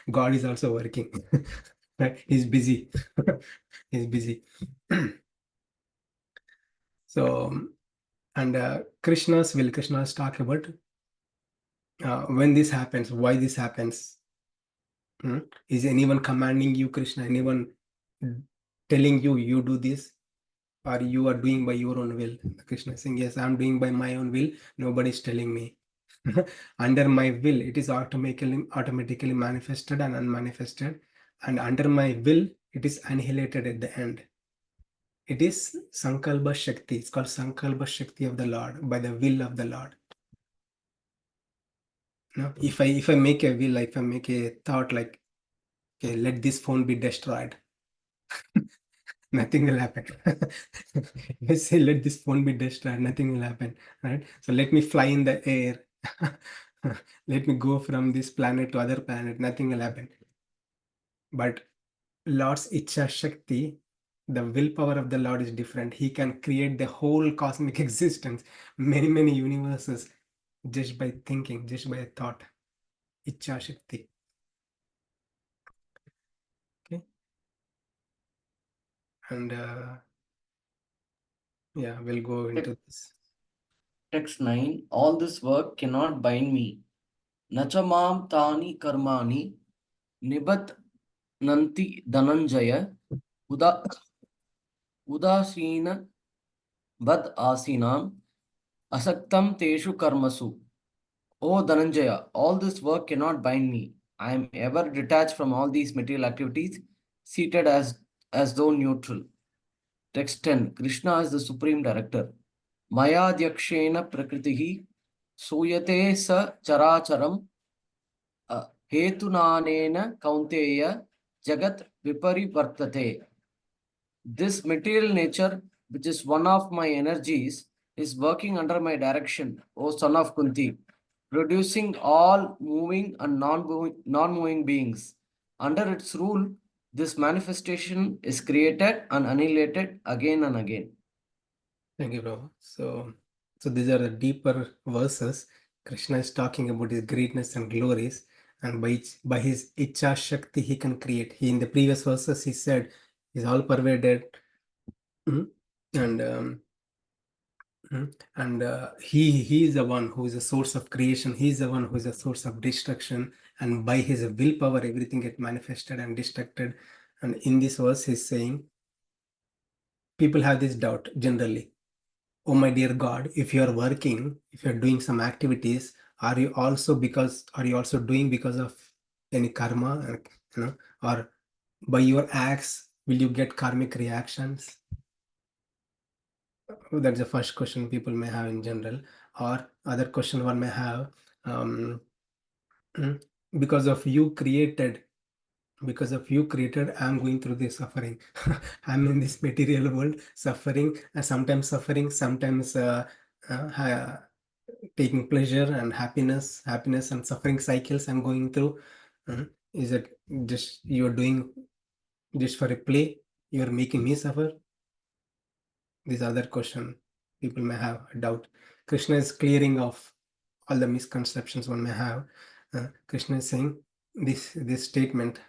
God is also working. Right? He's busy. He's busy. So, and Krishna's talk about when this happens, why this happens. Is anyone commanding you, Krishna? Anyone telling you do this, or you are doing by your own will? Krishna is saying, yes, I'm doing by my own will. Nobody's telling me. Under my will, it is automatically manifested and unmanifested, and under my will, it is annihilated at the end. It is Sankalpa Shakti. It's called Sankalpa Shakti of the Lord, by the will of the Lord. If I make a will, if I make a thought like, okay, let this phone be destroyed. nothing will happen. You say, let this phone be destroyed, nothing will happen, right? So let me fly in the air. Let me go from this planet to other planet, nothing will happen. But Lord's Icha Shakti, the willpower of the Lord is different. He can create the whole cosmic existence, many, many universes, just by thinking, just by a thought. Icha Shakti. Okay. And yeah, we'll go into this. Text 9. All this work cannot bind me. Nachamam tani karmani nibat nanti dhananjaya uda udasina bad asinam asaktam teshu karmasu. O Dhananjaya, all this work cannot bind me. I am ever detached from all these material activities, seated as though neutral. Text 10. Krishna is the supreme director. Maya Dyakshena Prakritihi Suyate Sa Characharam Hetunanena Kaunteya Jagat Viparivartate. This material nature, which is one of my energies, is working under my direction, O son of Kunti, producing all moving and non-moving beings. Under its rule, this manifestation is created and annihilated again and again. Thank you, bro. So these are the deeper verses. Krishna is talking about his greatness and glories, and by his Icha Shakti he can create. He in the previous verses he said he's all pervaded, and he is the one who is the source of creation. He is the one who is the source of destruction, and by his willpower everything get manifested and destructed. And in this verse he's saying people have this doubt generally. Oh my dear God, if you are working, if you are doing some activities, are you also doing because of any karma, or by your acts will you get karmic reactions? That's the first question people may have in general. Or other question one may have, um, because of you created, I'm going through this suffering. I'm in this material world suffering, sometimes taking pleasure and happiness and suffering cycles I'm going through. Is it just you're doing just for a play? You're making me suffer? This other question people may have a doubt. Krishna is clearing off all the misconceptions one may have. Krishna is saying this statement,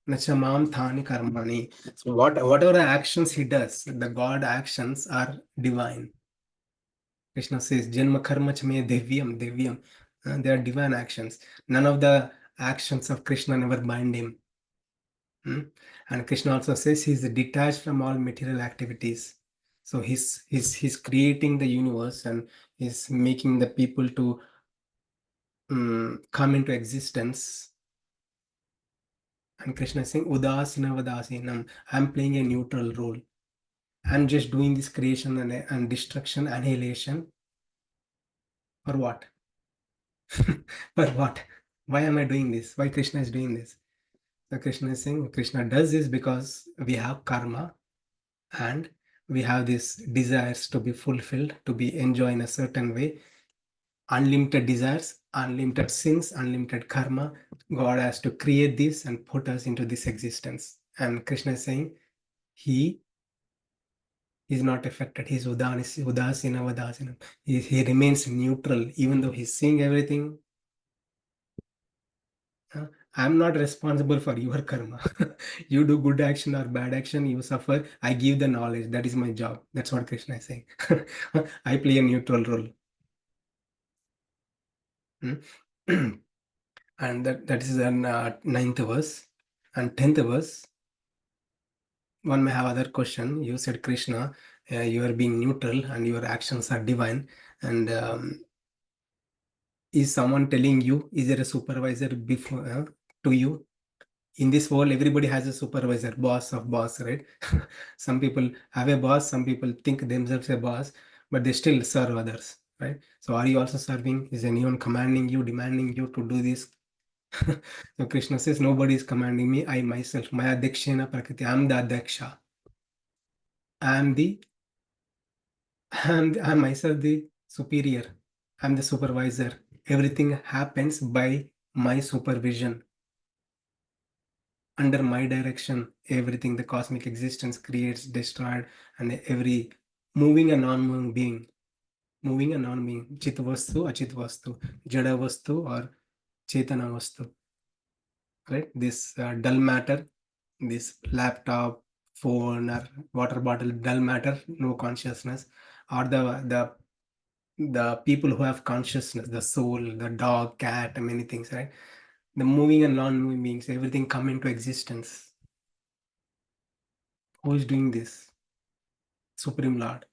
Nachamam Thani Karmani. So whatever actions he does, the God actions are divine. Krishna says, Janma Karma Chame Devyam. They are divine actions. None of the actions of Krishna never bind him. And Krishna also says he's detached from all material activities. So he's creating the universe and he's making the people to come into existence. And Krishna is saying, Udasina Vadasinam. I'm playing a neutral role. I'm just doing this creation and destruction, annihilation. For what? For what? Why am I doing this? Why Krishna is doing this? So Krishna is saying Krishna does this because we have karma and we have these desires to be fulfilled, to be enjoyed in a certain way. Unlimited desires, unlimited sins, unlimited karma. God has to create this and put us into this existence. And Krishna is saying he is not affected. He's udasina vadasina. He remains neutral, even though he's seeing everything. I'm not responsible for your karma. You do good action or bad action, you suffer. I give the knowledge. That is my job. That's what Krishna is saying. I play a neutral role. And that is an ninth verse. And 10th verse, one may have other question. You said, Krishna, you are being neutral and your actions are divine. And is someone telling you, is there a supervisor before to you? In this world, everybody has a supervisor, boss of boss, right? Some people have a boss, some people think themselves a boss, but they still serve others, right? So are you also serving? Is anyone commanding you, demanding you to do this? So Krishna says, nobody is commanding me, I myself, Maya Dakshina Prakriti, I'm the Daksha. I'm myself the superior. I'm the supervisor. Everything happens by my supervision. Under my direction, everything, the cosmic existence creates, destroyed, and every moving and non-moving being, Chit vastu, Achit vastu, Jada vastu or Chetana vastu, right? This dull matter, this laptop, phone, or water bottle, dull matter, no consciousness, or the people who have consciousness, the soul, the dog, cat, and many things, right? The moving and non-moving beings, everything come into existence. Who is doing this? Supreme Lord.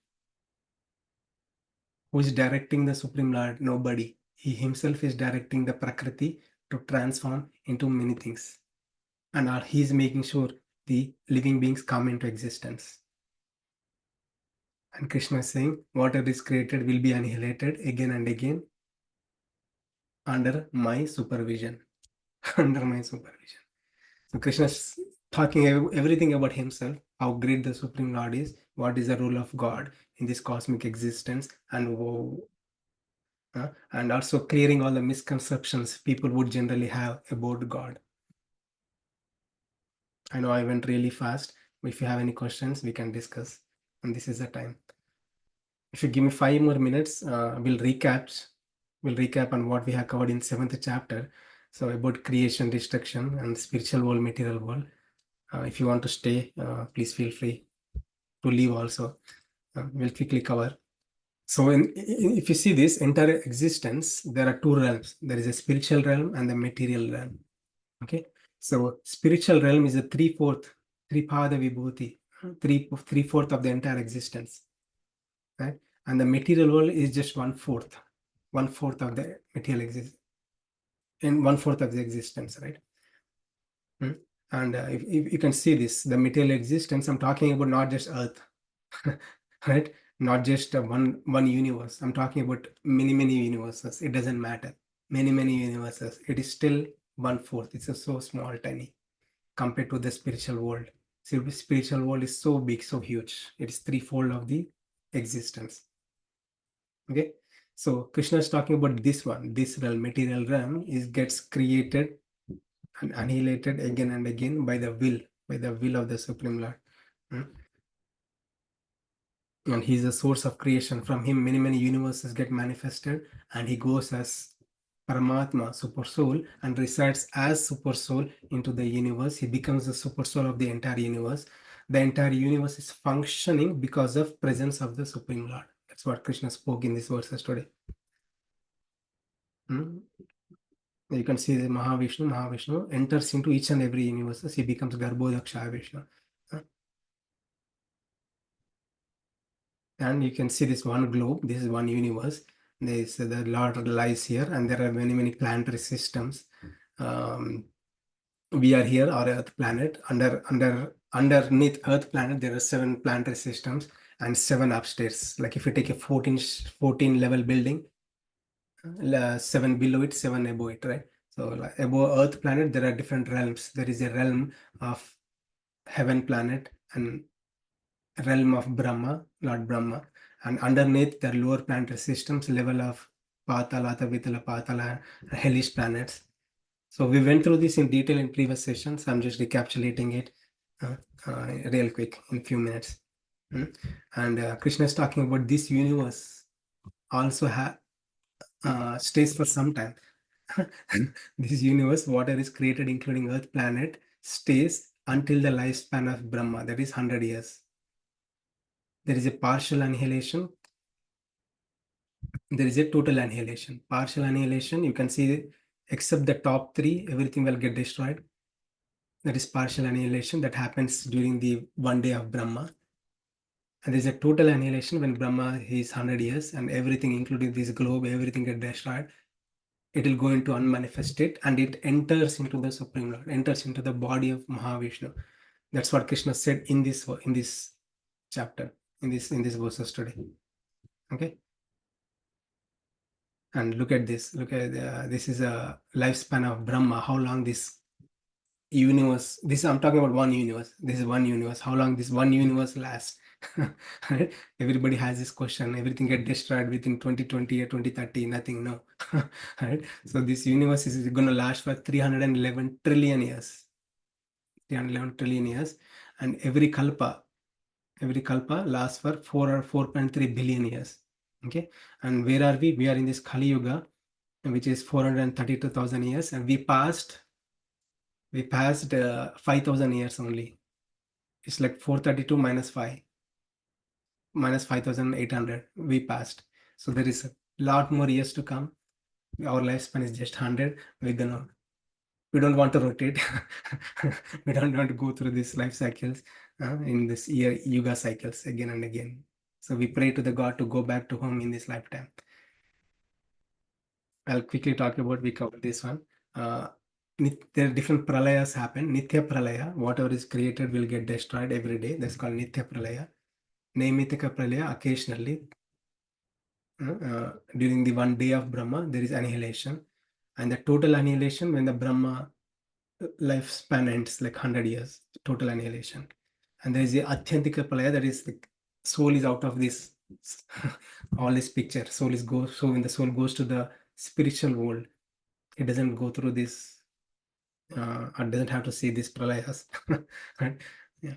Who is directing the Supreme Lord? Nobody. He himself is directing the Prakriti to transform into many things. And he is making sure the living beings come into existence. And Krishna is saying, whatever is created will be annihilated again and again under my supervision. Under my supervision. So Krishna is talking everything about himself, how great the Supreme Lord is, what is the role of God in this cosmic existence, and also clearing all the misconceptions people would generally have about God. I know I went really fast. If you have any questions, we can discuss. And this is the time. If you give me 5 more minutes, we'll recap on what we have covered in 7th chapter. So about creation, destruction, and spiritual world, material world. If you want to stay, please feel free to leave also. We'll quickly cover. So if you see this entire existence, there are two realms. There is a spiritual realm and the material realm. Okay. So spiritual realm is a three-pada vibhuti, three-fourth of the entire existence. Right? And the material world is just one-fourth of the material existence, and one-fourth of the existence, right? And if you can see this, the material existence, I'm talking about not just Earth, right? Not just one universe. I'm talking about many universes. It doesn't matter. Many universes. It is still one-fourth. It's so small, tiny compared to the spiritual world. So the spiritual world is so big, so huge. It is threefold of the existence. Okay. So Krishna is talking about this one. This realm, material realm, gets created and annihilated again and again by the will of the Supreme Lord. And he's the source of creation. From him, many universes get manifested, and he goes as Paramatma, super soul, and resides as super soul into the universe. He becomes the super soul of the entire universe. The entire universe is functioning because of presence of the Supreme Lord. That's what Krishna spoke in these verses today. You can see the Mahavishnu enters into each and every universe. He becomes Garbhodaksha Vishnu. And you can see this one globe. This is one universe. The Lord lies here, and there are many planetary systems. We are here, our Earth planet. Underneath Earth planet, there are 7 planetary systems and 7 upstairs. Like if you take a 14 level building, 7 below it, 7 above it, right? So like above Earth planet, there are different realms. There is a realm of heaven planet and realm of Brahma, Lord Brahma, and underneath the lower planetary systems, level of Patala, Vitala, Patala, hellish planets. So we went through this in detail in previous sessions. I'm just recapitulating it real quick in a few minutes. And Krishna is talking about this universe also stays for some time. This universe, whatever is created, including Earth planet, stays until the lifespan of Brahma, that is 100 years. There is a partial annihilation. There is a total annihilation. Partial annihilation, you can see, except the top 3, everything will get destroyed. That is partial annihilation that happens during the one day of Brahma. And there's a total annihilation when Brahma is 100 years and everything, including this globe, everything get destroyed. It will go into unmanifested and it enters into the Supreme Lord, enters into the body of Mahavishnu. That's what Krishna said in this chapter, in this verses today. Okay. And look at this. Look at this is a lifespan of Brahma. How long this universe? I'm talking about one universe. This is one universe. How long this one universe lasts Right? Everybody has this question, everything get destroyed within 2020 or 2030, nothing, no. Right? So this universe is going to last for 311 trillion years. 311 trillion years, and every kalpa lasts for 4 or 4.3 billion years. Okay, and where are we? We are in this Kali Yuga, which is 432,000 years, and we passed 5,000 years only. It's like 432 minus 5 minus 5,800 we passed. So there is a lot more years to come. Our lifespan is just 100. We don't want to rotate. We don't want to go through these life cycles in this yuga cycles again and again. So we pray to the God to go back to home in this lifetime. I'll quickly talk about, we covered this one. There are different pralayas happen. Nitya pralaya, whatever is created will get destroyed every day. That's called Nitya pralaya. Naimitika pralaya, occasionally. During the one day of Brahma, there is annihilation. And the total annihilation when the Brahma lifespan ends, like 100 years, total annihilation. And there is the Atyantika pralaya, that is the soul is out of this, all this picture. So when the soul goes to the spiritual world, it doesn't go through this, it doesn't have to see these pralayas. Right? Yeah.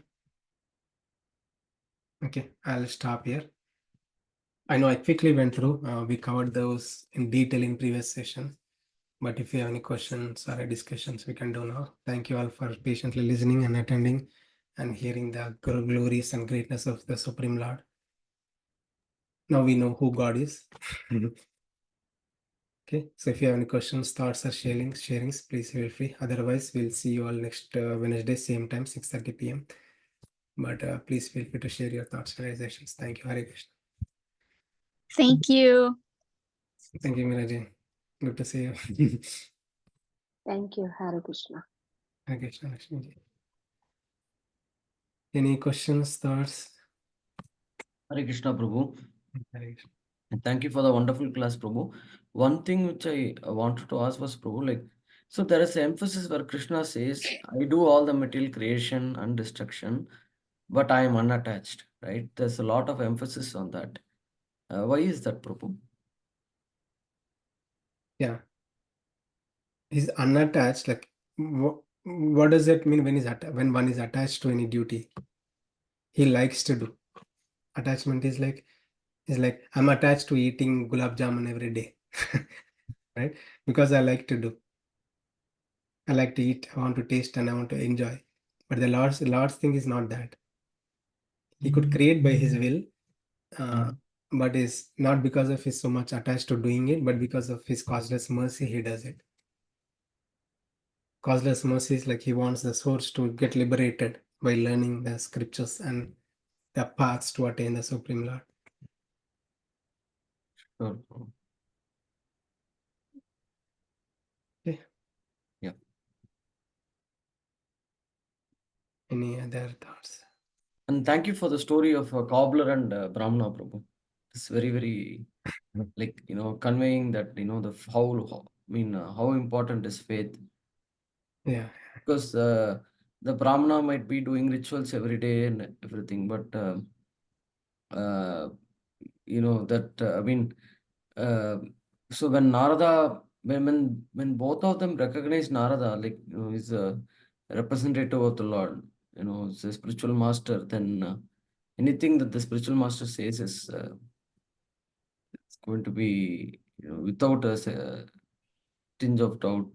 Okay, I'll stop here. I know I quickly went through, we covered those in detail in previous sessions, but if you have any questions or discussions, we can do now. Thank you all for patiently listening and attending and hearing the glories and greatness of the Supreme Lord. Now we know who God is. Okay, so if you have any questions, thoughts, or sharings, please feel free. Otherwise, we'll see you all next Wednesday, same time, 6:30 p.m. But please feel free to share your thoughts and realizations. Thank you, Hare Krishna. Thank you. Thank you, Miraji. Good to see you. Thank you, Hare Krishna. Hare Krishna, Lakshmi ji. Any questions, thoughts? Hare Krishna, Prabhu. Hare Krishna. And thank you for the wonderful class, Prabhu. One thing which I wanted to ask was, Prabhu, like, so there is emphasis where Krishna says, I do all the material creation and destruction, but I am unattached, right? There's a lot of emphasis on that. Why is that, Prabhu? Yeah. He's unattached. Like, what does that mean when one is attached to any duty? He likes to do. Attachment is like I'm attached to eating gulab jamun every day. Right? Because I like to do. I like to eat, I want to taste, and I want to enjoy. But the Lord's thing is not that. He could create by his will, but is not because of his so much attached to doing it, but because of his causeless mercy, he does it. Causeless mercy is like he wants the souls to get liberated by learning the scriptures and the paths to attain the Supreme Lord. Sure, Prabhu. Okay. Yeah. Any other thoughts? And thank you for the story of Cobbler and Brahmana, Prabhu. It's very, very, like, conveying that, how important is faith. Yeah. Because the Brahmana might be doing rituals every day and everything, but so when Narada, when both of them recognize Narada, like, is a representative of the Lord, is a spiritual master, then anything that the spiritual master says is it's going to be, without a tinge of doubt,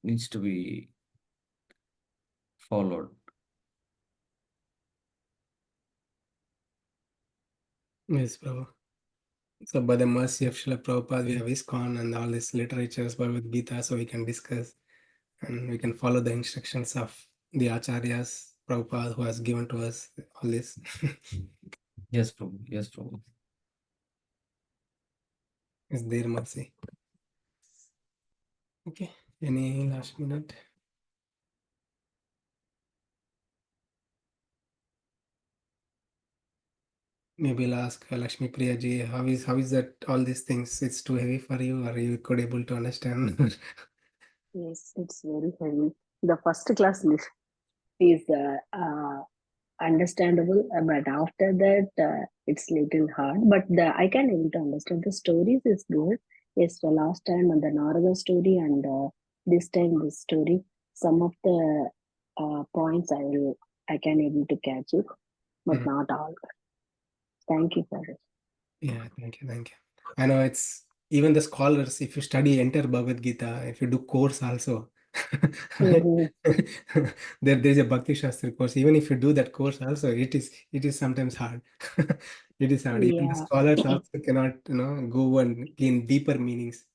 needs to be followed. Yes, Prabhu. So by the mercy of Srila Prabhupada, we have ISKCON and all these literatures, Bhagavad Gita, so we can discuss and we can follow the instructions of the Acharyas, Prabhupada, who has given to us all this. Yes, Prabhu. Yes, Prabhu. It's their mercy. Okay, any last minute? Maybe I'll ask Lakshmi Priya ji, how is that all these things? It's too heavy for you, or you could able to understand? Yes, it's very heavy. The first class list is understandable, but after that, it's little hard. But I can able to understand the stories is good. Yes, the last time on the Narada story and this time this story, some of the points I can able to catch it, but Mhm. not all. Thank you for it. Yeah, thank you, thank you. I know it's even the scholars, if you study entire Bhagavad Gita, if you do course also, right? Mhm. There's a Bhakti Shastri course. Even if you do that course also, it is sometimes hard. It is hard. Even the Yeah. scholars also cannot, go and gain deeper meanings.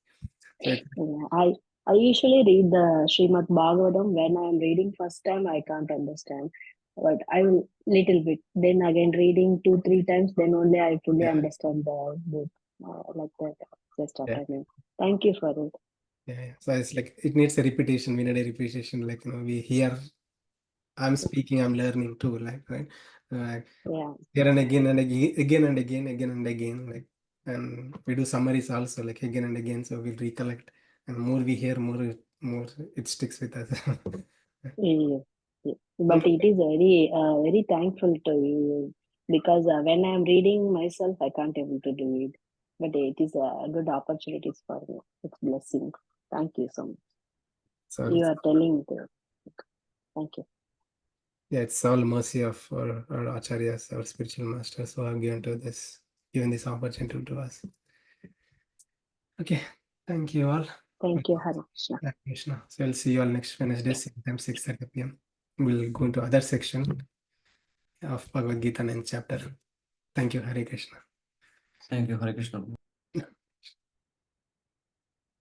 So it's, Yeah, I usually read the Srimad Bhagavatam. When I am reading first time, I can't understand, but I will little bit. Then again, reading 2 3 times, then only I fully yeah, understand the book. Like that, just yeah, after. Thank you for it. yeah. So it's like it needs a repetition. We need a repetition. Like we hear, I'm speaking, I'm learning too. Like right, like Yeah, here and again and again, again and again, again and again. Like, and we do summaries also, like again and again. So we'll recollect, and more we hear, more it sticks with us. yeah, yeah. But it is very thankful to you because when I am reading myself, I can't able to do it. But it is a good opportunities for me. It's blessing. Thank you so much. So You are telling the. Thank you. yeah, it's all mercy of our acharyas, our spiritual masters, who have given this opportunity to us. Okay, thank you all. Thank you, Hare Krishna. Hare Krishna. So we'll see you all next Wednesday, same time 6:30 p.m. We'll go into other section of Bhagavad Gita 9th chapter. Thank you, Hare Krishna. Thank you, Hare Krishna.